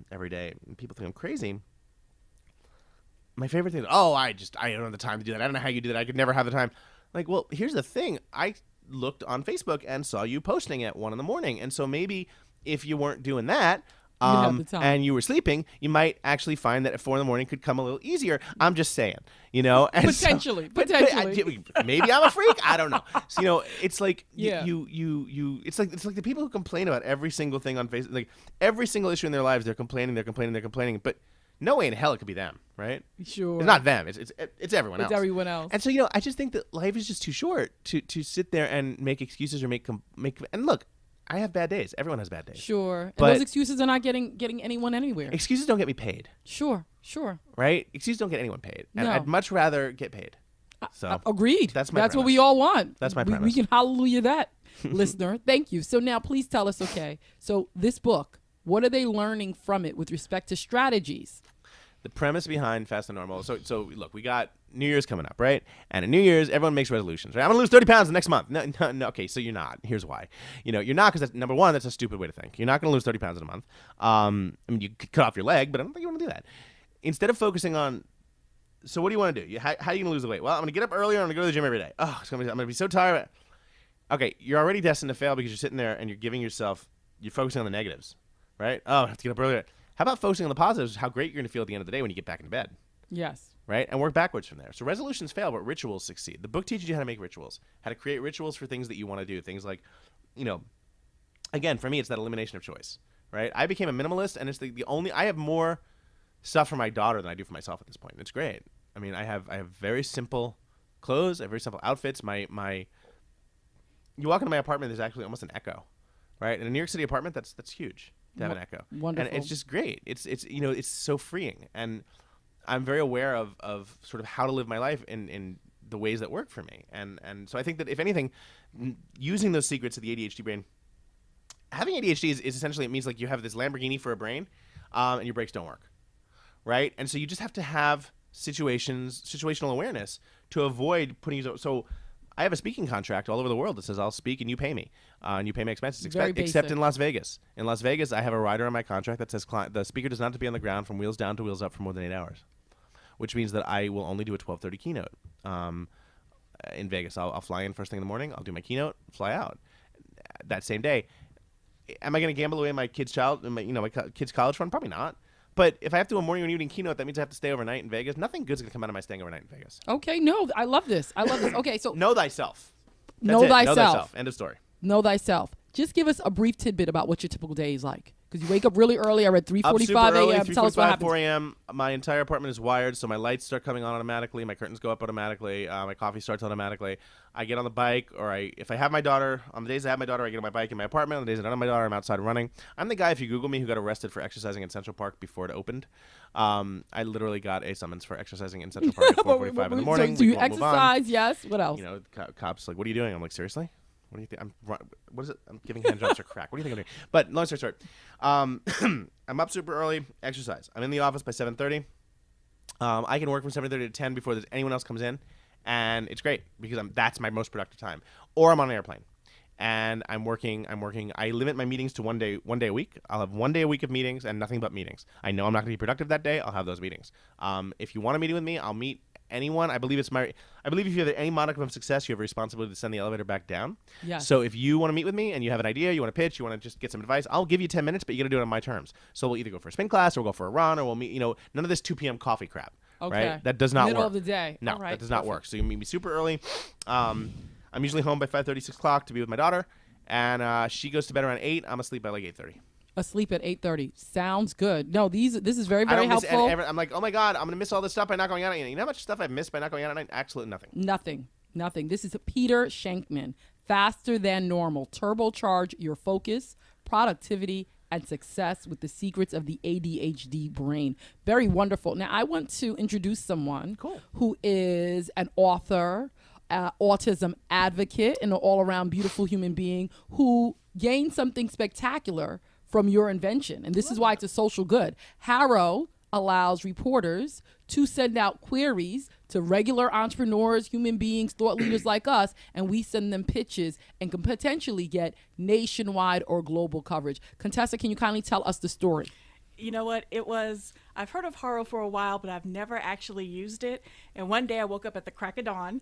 Speaker 2: every day, and people think I'm crazy. My favorite thing is, I don't have the time to do that. I don't know how you do that. I could never have the time. Like, well, here's the thing. I looked on Facebook and saw you posting at 1 a.m, and so maybe if you weren't doing that, and you were sleeping, you might actually find that at 4 a.m. could come a little easier. I'm just saying, And
Speaker 1: potentially.
Speaker 2: Maybe I'm a freak. I don't know. So, it's like it's like the people who complain about every single thing on Facebook, like every single issue in their lives, they're complaining, but no way in hell it could be them, right?
Speaker 1: Sure.
Speaker 2: It's not them. It's everyone else.
Speaker 1: It's everyone else.
Speaker 2: And so, I just think that life is just too short to sit there and make excuses or make and look, I have bad days. Everyone has bad days.
Speaker 1: Sure.
Speaker 2: But
Speaker 1: and those excuses are not getting anyone anywhere.
Speaker 2: Excuses don't get me paid.
Speaker 1: Sure.
Speaker 2: Right? Excuses don't get anyone paid. And
Speaker 1: No.
Speaker 2: I'd much rather get paid. So
Speaker 1: agreed.
Speaker 2: That's
Speaker 1: what
Speaker 2: premise.
Speaker 1: we all want.
Speaker 2: That's my premise.
Speaker 1: We can hallelujah that, listener. Thank you. So now please tell us, okay, so this book, what are they learning from it with respect to strategies?
Speaker 2: The premise behind Fast and Normal. So look, we got New Year's coming up, right? And at New Year's, everyone makes resolutions, right? I'm gonna lose 30 pounds the next month. No, okay, so you're not. Here's why. You're not, because number one, that's a stupid way to think. You're not gonna lose 30 pounds in a month. I mean, you could cut off your leg, but I don't think you want to do that. Instead of focusing on, so what do you want to do? How are you gonna lose the weight? Well, I'm gonna get up earlier. I'm gonna go to the gym every day. Oh, I'm gonna be so tired. Okay, you're already destined to fail because you're sitting there and you're focusing on the negatives, right? Oh, I have to get up earlier. How about focusing on the positives, how great you're going to feel at the end of the day when you get back into bed?
Speaker 1: Yes.
Speaker 2: Right? And work backwards from there. So resolutions fail, but rituals succeed. The book teaches you how to make rituals, how to create rituals for things that you want to do. Things like, again, for me, it's that elimination of choice, right? I became a minimalist, and it's the only, I have more stuff for my daughter than I do for myself at this point. And it's great. I mean, I have very simple clothes, I have very simple outfits. You walk into my apartment, there's actually almost an echo, right? In a New York City apartment, that's huge. To have an echo.
Speaker 1: Wonderful.
Speaker 2: And it's just great. It's so freeing. And I'm very aware of sort of how to live my life in the ways that work for me. And so I think that if anything, using those secrets of the ADHD brain, having ADHD is essentially, it means like you have this Lamborghini for a brain, and your brakes don't work, right? And so you just have to have situational awareness to avoid putting you, so I have a speaking contract all over the world that says I'll speak and you pay me. And you pay my expenses, except in Las Vegas. In Las Vegas, I have a rider on my contract that says the speaker does not have to be on the ground from wheels down to wheels up for more than 8 hours, which means that I will only do a 12:30 keynote. In Vegas, I'll fly in first thing in the morning. I'll do my keynote, fly out that same day. am I going to gamble away my kid's my kid's college fund? Probably not. But if I have to do a morning or evening keynote, that means I have to stay overnight in Vegas. Nothing good's going to come out of my staying overnight in Vegas.
Speaker 1: Okay, no, I love this. Okay, so
Speaker 2: know thyself.
Speaker 1: Know thyself.
Speaker 2: End of story.
Speaker 1: Know thyself. Just give us a brief tidbit about what your typical day is like. Because you wake up really early. I read 3:45 a.m. Tell us what happens.
Speaker 2: 4 a.m. My entire apartment is wired, so my lights start coming on automatically. My curtains go up automatically. My coffee starts automatically. I get on the bike, or if I have my daughter, on the days I have my daughter, I get on my bike in my apartment. On the days I don't have my daughter, I'm outside running. I'm the guy, if you Google me, who got arrested for exercising in Central Park before it opened. I literally got a summons for exercising in Central Park at 4:45 in the morning.
Speaker 1: So you exercise, yes. What else?
Speaker 2: Cops like, what are you doing? I'm like, seriously? What do you think? What is it? I'm giving hand jobs or crack. What do you think I'm doing? But long story short, I'm up super early, exercise. I'm in the office by 7:30. I can work from 7:30 to 10 before anyone else comes in, and it's great because that's my most productive time. Or I'm on an airplane, and I'm working. I limit my meetings to one day a week. I'll have 1 day a week of meetings and nothing but meetings. I know I'm not going to be productive that day. I'll have those meetings. If you want a meeting with me, I'll meet anyone. I believe if you have any modicum of success, you have a responsibility to send the elevator back down.
Speaker 1: Yeah.
Speaker 2: So if you want to meet with me and you have an idea, you want to pitch, you want to just get some advice, I'll give you 10 minutes, but you got to do it on my terms. So we'll either go for a spin class or we'll go for a run or we'll meet, none of this 2 p.m. coffee crap.
Speaker 1: Okay.
Speaker 2: Right? That does not work.
Speaker 1: Middle of the day.
Speaker 2: No,
Speaker 1: all right,
Speaker 2: that does not work. So you meet me super early. I'm usually home by 5:30, 6 o'clock to be with my daughter. And she goes to bed around 8. I'm asleep by like 8:30.
Speaker 1: Asleep at 8:30. Sounds good. No, this is very, very helpful.
Speaker 2: I'm like, oh my God, I'm going to miss all this stuff by not going out at night. You know how much stuff I've missed by not going out at night? Absolutely nothing. Nothing. This is Peter Shankman. Faster than normal. Turbocharge your focus, productivity, and success with the secrets of the ADHD brain. Very wonderful. Now, I want to introduce someone who is an author, autism advocate, and an all-around beautiful human being who gained something spectacular from your invention. And this is why it's a social good. Haro allows reporters to send out queries to regular entrepreneurs, human beings, thought leaders like us, and we send them pitches and can potentially get nationwide or global coverage. Contessa, can you kindly tell us the story?
Speaker 3: You know what? I've heard of Haro for a while, but I've never actually used it. And one day I woke up at the crack of dawn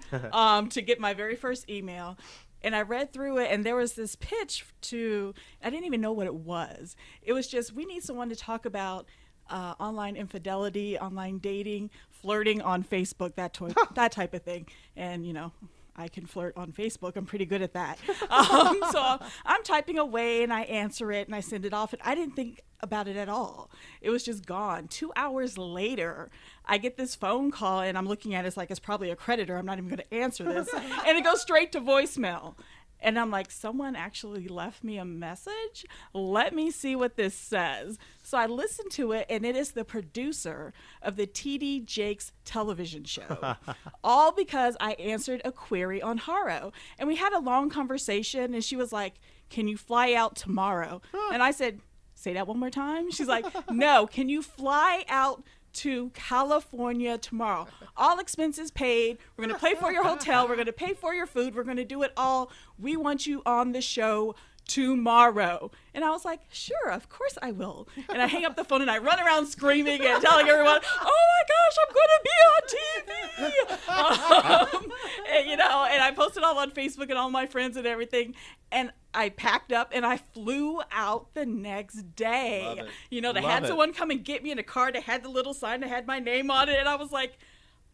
Speaker 3: to get my very first email. And I read through it, and there was this pitch I didn't even know what it was. It was just, we need someone to talk about online infidelity, online dating, flirting on Facebook, that type of thing. And, I can flirt on Facebook. I'm pretty good at that. So I'm typing away, and I answer it, and I send it off. And I didn't think about it at all. It was just gone. 2 hours later, I get this phone call, and I'm looking at it like it's probably a creditor. I'm not even going to answer this. And it goes straight to voicemail. And I'm like, someone actually left me a message? Let me see what this says. So I listened to it, and it is the producer of the T.D. Jakes television show. All because I answered a query on Haro. And we had a long conversation, and she was like, can you fly out tomorrow? And I said, say that one more time. She's like, no, can you fly out to California tomorrow? All expenses paid. We're going to pay for your hotel. We're going to pay for your food. We're going to do it all. We want you on the show tomorrow. And I was like, sure, of course I will. And I hang up the phone and I run around screaming and telling everyone, oh my gosh, I'm going to be on TV. And I posted all on Facebook and all my friends and everything. And I packed up and I flew out the next day. They had someone come and get me in a car. They had the little sign that had my name on it. And I was like,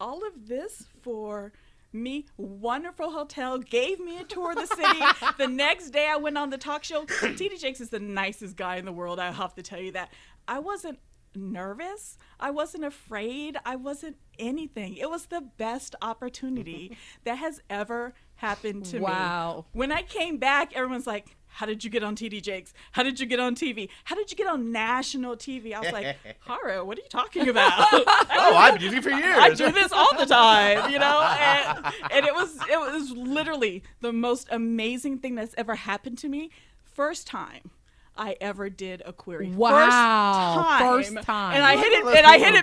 Speaker 3: all of this for me? Wonderful hotel, gave me a tour of the city. The next day I went on the talk show. T.D. Jakes is the nicest guy in the world. I have to tell you that. I wasn't nervous. I wasn't afraid. I wasn't anything. It was the best opportunity that has ever happened to me.
Speaker 1: Wow.
Speaker 3: When I came back, everyone's like, how did you get on T.D. Jakes? How did you get on TV? How did you get on national TV? I was like, Haro, what are you talking about?
Speaker 2: I've been using it for years.
Speaker 3: I do this all the time, and it was literally the most amazing thing that's ever happened to me. First time I ever did a query.
Speaker 1: Wow. First time.
Speaker 3: And I hit it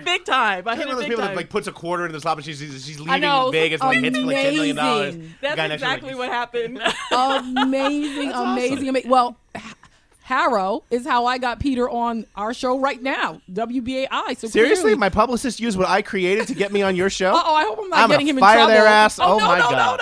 Speaker 3: big time. I hit it big time.
Speaker 2: Like puts a quarter into the slot and she's leaving in Vegas and hits for like $10 million.
Speaker 3: That's exactly what happened.
Speaker 1: Amazing. Awesome. Well, Haro is how I got Peter on our show right now, WBAI. So
Speaker 2: seriously,
Speaker 1: clearly,
Speaker 2: my publicist used what I created to get me on your show?
Speaker 1: I hope I'm not getting him in
Speaker 2: fire
Speaker 1: trouble.
Speaker 2: Their ass. Oh my
Speaker 1: no,
Speaker 2: God.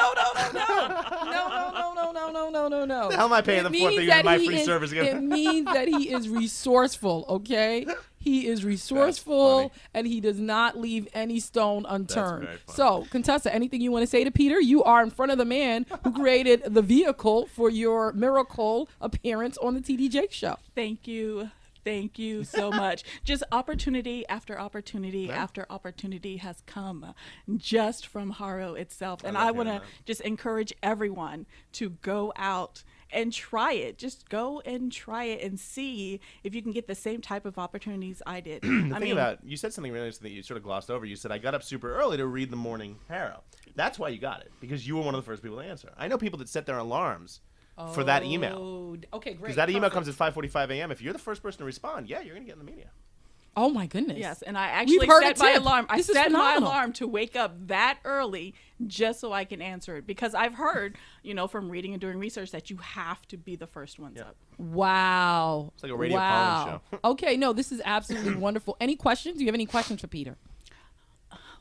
Speaker 2: The hell am I paying them for? They use my free service again.
Speaker 1: It means that he is resourceful, okay? He is resourceful, and he does not leave any stone unturned. So, Contessa, anything you want to say to Peter? You are in front of the man who created the vehicle for your miracle appearance on the TD Jakes Show.
Speaker 3: Thank you. Thank you so much. Just opportunity after opportunity after opportunity has come just from Haro itself. And I want to just encourage everyone to go out and try it. Just go and try it and see if you can get the same type of opportunities I did.
Speaker 2: You said something really interesting that you sort of glossed over. You said, I got up super early to read the morning Haro. That's why you got it, because you were one of the first people to answer. I know people that set their alarms for that email.
Speaker 1: Okay, great.
Speaker 2: Because that email comes at 5:45 a.m. If you're the first person to respond, you're going to get in the media.
Speaker 1: Oh, my goodness.
Speaker 3: Yes, and I actually set my alarm. I set my alarm to wake up that early just so I can answer it. Because I've heard, from reading and doing research that you have to be the first ones up.
Speaker 1: Wow.
Speaker 2: It's like a radio call-in show.
Speaker 1: Okay, no, this is absolutely wonderful. Any questions? Do you have any questions for Peter?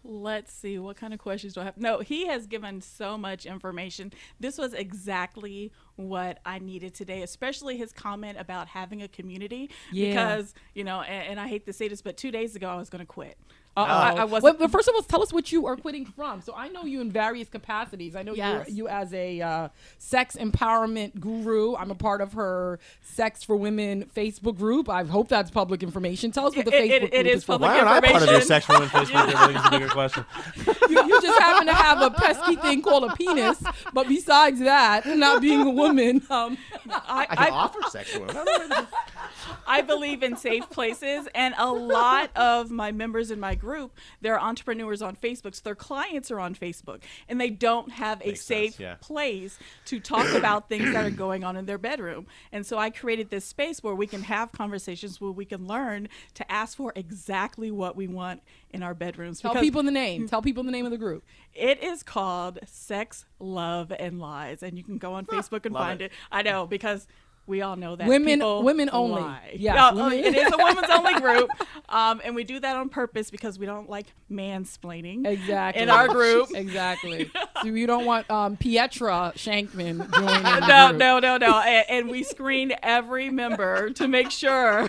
Speaker 3: Let's see, what kind of questions do I have? No, he has given so much information. This was exactly what I needed today, especially his comment about having a community. Yeah. Because, and I hate to say this, but 2 days ago I was going to quit.
Speaker 1: I wasn't. But first of all, tell us what you are quitting from. So I know you in various capacities. I know you as a sex empowerment guru. I'm a part of her Sex for Women Facebook group. I hope that's public information. Tell us what the Facebook group is.
Speaker 3: It is public
Speaker 2: information. Why aren't I part of your Sex for Women Facebook group? I think it's a bigger question.
Speaker 1: You just happen to have a pesky thing called a penis. But besides that, not being a woman,
Speaker 2: I can offer sex for women.
Speaker 3: I believe in safe places, and a lot of my members in my group, they're entrepreneurs on Facebook, so their clients are on Facebook, and they don't have a safe place to talk about things that are going on in their bedroom. And so I created this space where we can have conversations, where we can learn to ask for exactly what we want in our bedrooms.
Speaker 1: Tell people the name. Tell people the name of the group.
Speaker 3: It is called Sex, Love, and Lies, and you can go on Facebook and find it. I know, because we all know that
Speaker 1: women only.
Speaker 3: Yeah, it is a women's only group, and we do that on purpose because we don't like mansplaining.
Speaker 1: Exactly.
Speaker 3: In our group.
Speaker 1: Exactly. So you don't want Peter Shankman joining the group.
Speaker 3: No. And we screen every member to make sure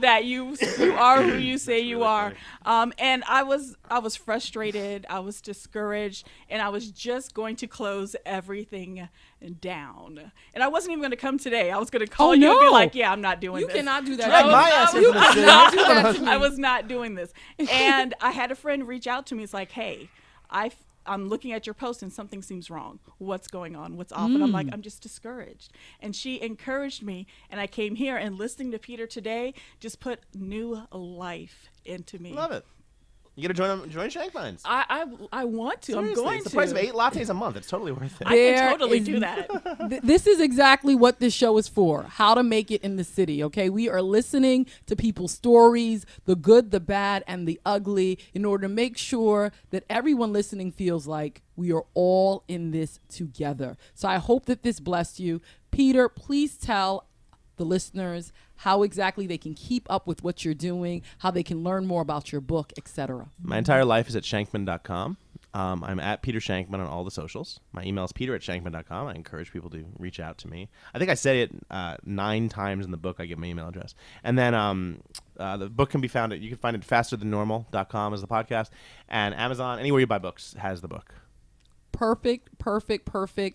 Speaker 3: that you are who you say you are. And I was frustrated. I was discouraged, and I was just going to close everything down. And I wasn't even going to come today. I was going to call you and be like, I'm not doing this.
Speaker 1: You cannot do that.
Speaker 3: I was not doing this. And I had a friend reach out to me. It's like, hey, I'm looking at your post and something seems wrong. What's going on? What's off? And I'm like, I'm just discouraged. And she encouraged me, and I came here, and listening to Peter today just put new life into me.
Speaker 2: Love it. You gotta join Shankman's.
Speaker 3: I want to. Seriously, I'm going to.
Speaker 2: It's the price of 8 lattes a month. It's totally worth it.
Speaker 3: I can totally do that.
Speaker 1: This is exactly what this show is for. How to make it in the city. Okay, we are listening to people's stories, the good, the bad, and the ugly, in order to make sure that everyone listening feels like we are all in this together. So I hope that this blessed you. Peter, please tell the listeners how exactly they can keep up with what you're doing, how they can learn more about your book, etc.
Speaker 2: My entire life is at shankman.com. I'm at Peter Shankman on all the socials. My email is peter@shankman.com. I encourage people to reach out to me. I think I said it 9 times in the book. I give my email address. And then the book can be found you can find it fasterthannormal.com as the podcast. And Amazon, anywhere you buy books, has the book.
Speaker 1: Perfect.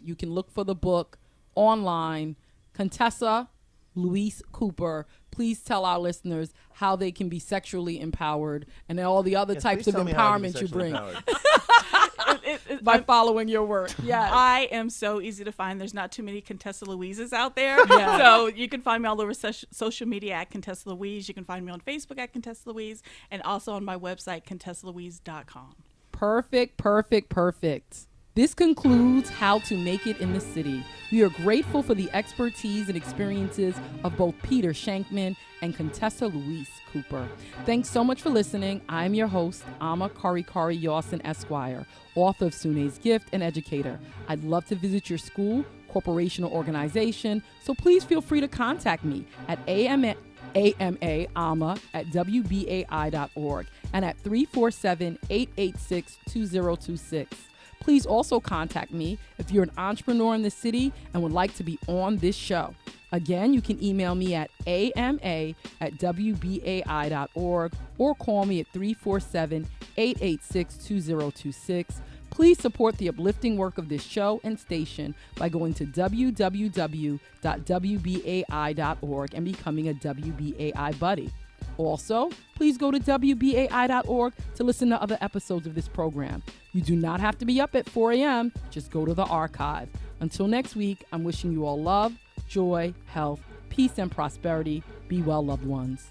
Speaker 1: You can look for the book online. Contessa Louise Cooper, please tell our listeners how they can be sexually empowered and all the other types of empowerment you bring by following your work.
Speaker 3: Yeah, I am so easy to find. There's not too many Contessa Louises out there. Yeah. So you can find me all over social media at Contessa Louise. You can find me on Facebook at Contessa Louise, and also on my website, ContessaLouise.com.
Speaker 1: Perfect. This concludes How to Make It in the City. We are grateful for the expertise and experiences of both Peter Shankman and Contessa Louise Cooper. Thanks so much for listening. I'm your host, Ama Karikari-Yawson, Esquire, author of Sune's Gift and educator. I'd love to visit your school, corporation, or organization, so please feel free to contact me at ama at WBAI.org and at 347-886-2026. Please also contact me if you're an entrepreneur in the city and would like to be on this show. Again, you can email me at ama@wbai.org or call me at 347-886-2026. Please support the uplifting work of this show and station by going to www.wbai.org and becoming a WBAI buddy. Also, please go to WBAI.org to listen to other episodes of this program. You do not have to be up at 4 a.m. Just go to the archive. Until next week, I'm wishing you all love, joy, health, peace, and prosperity. Be well, loved ones.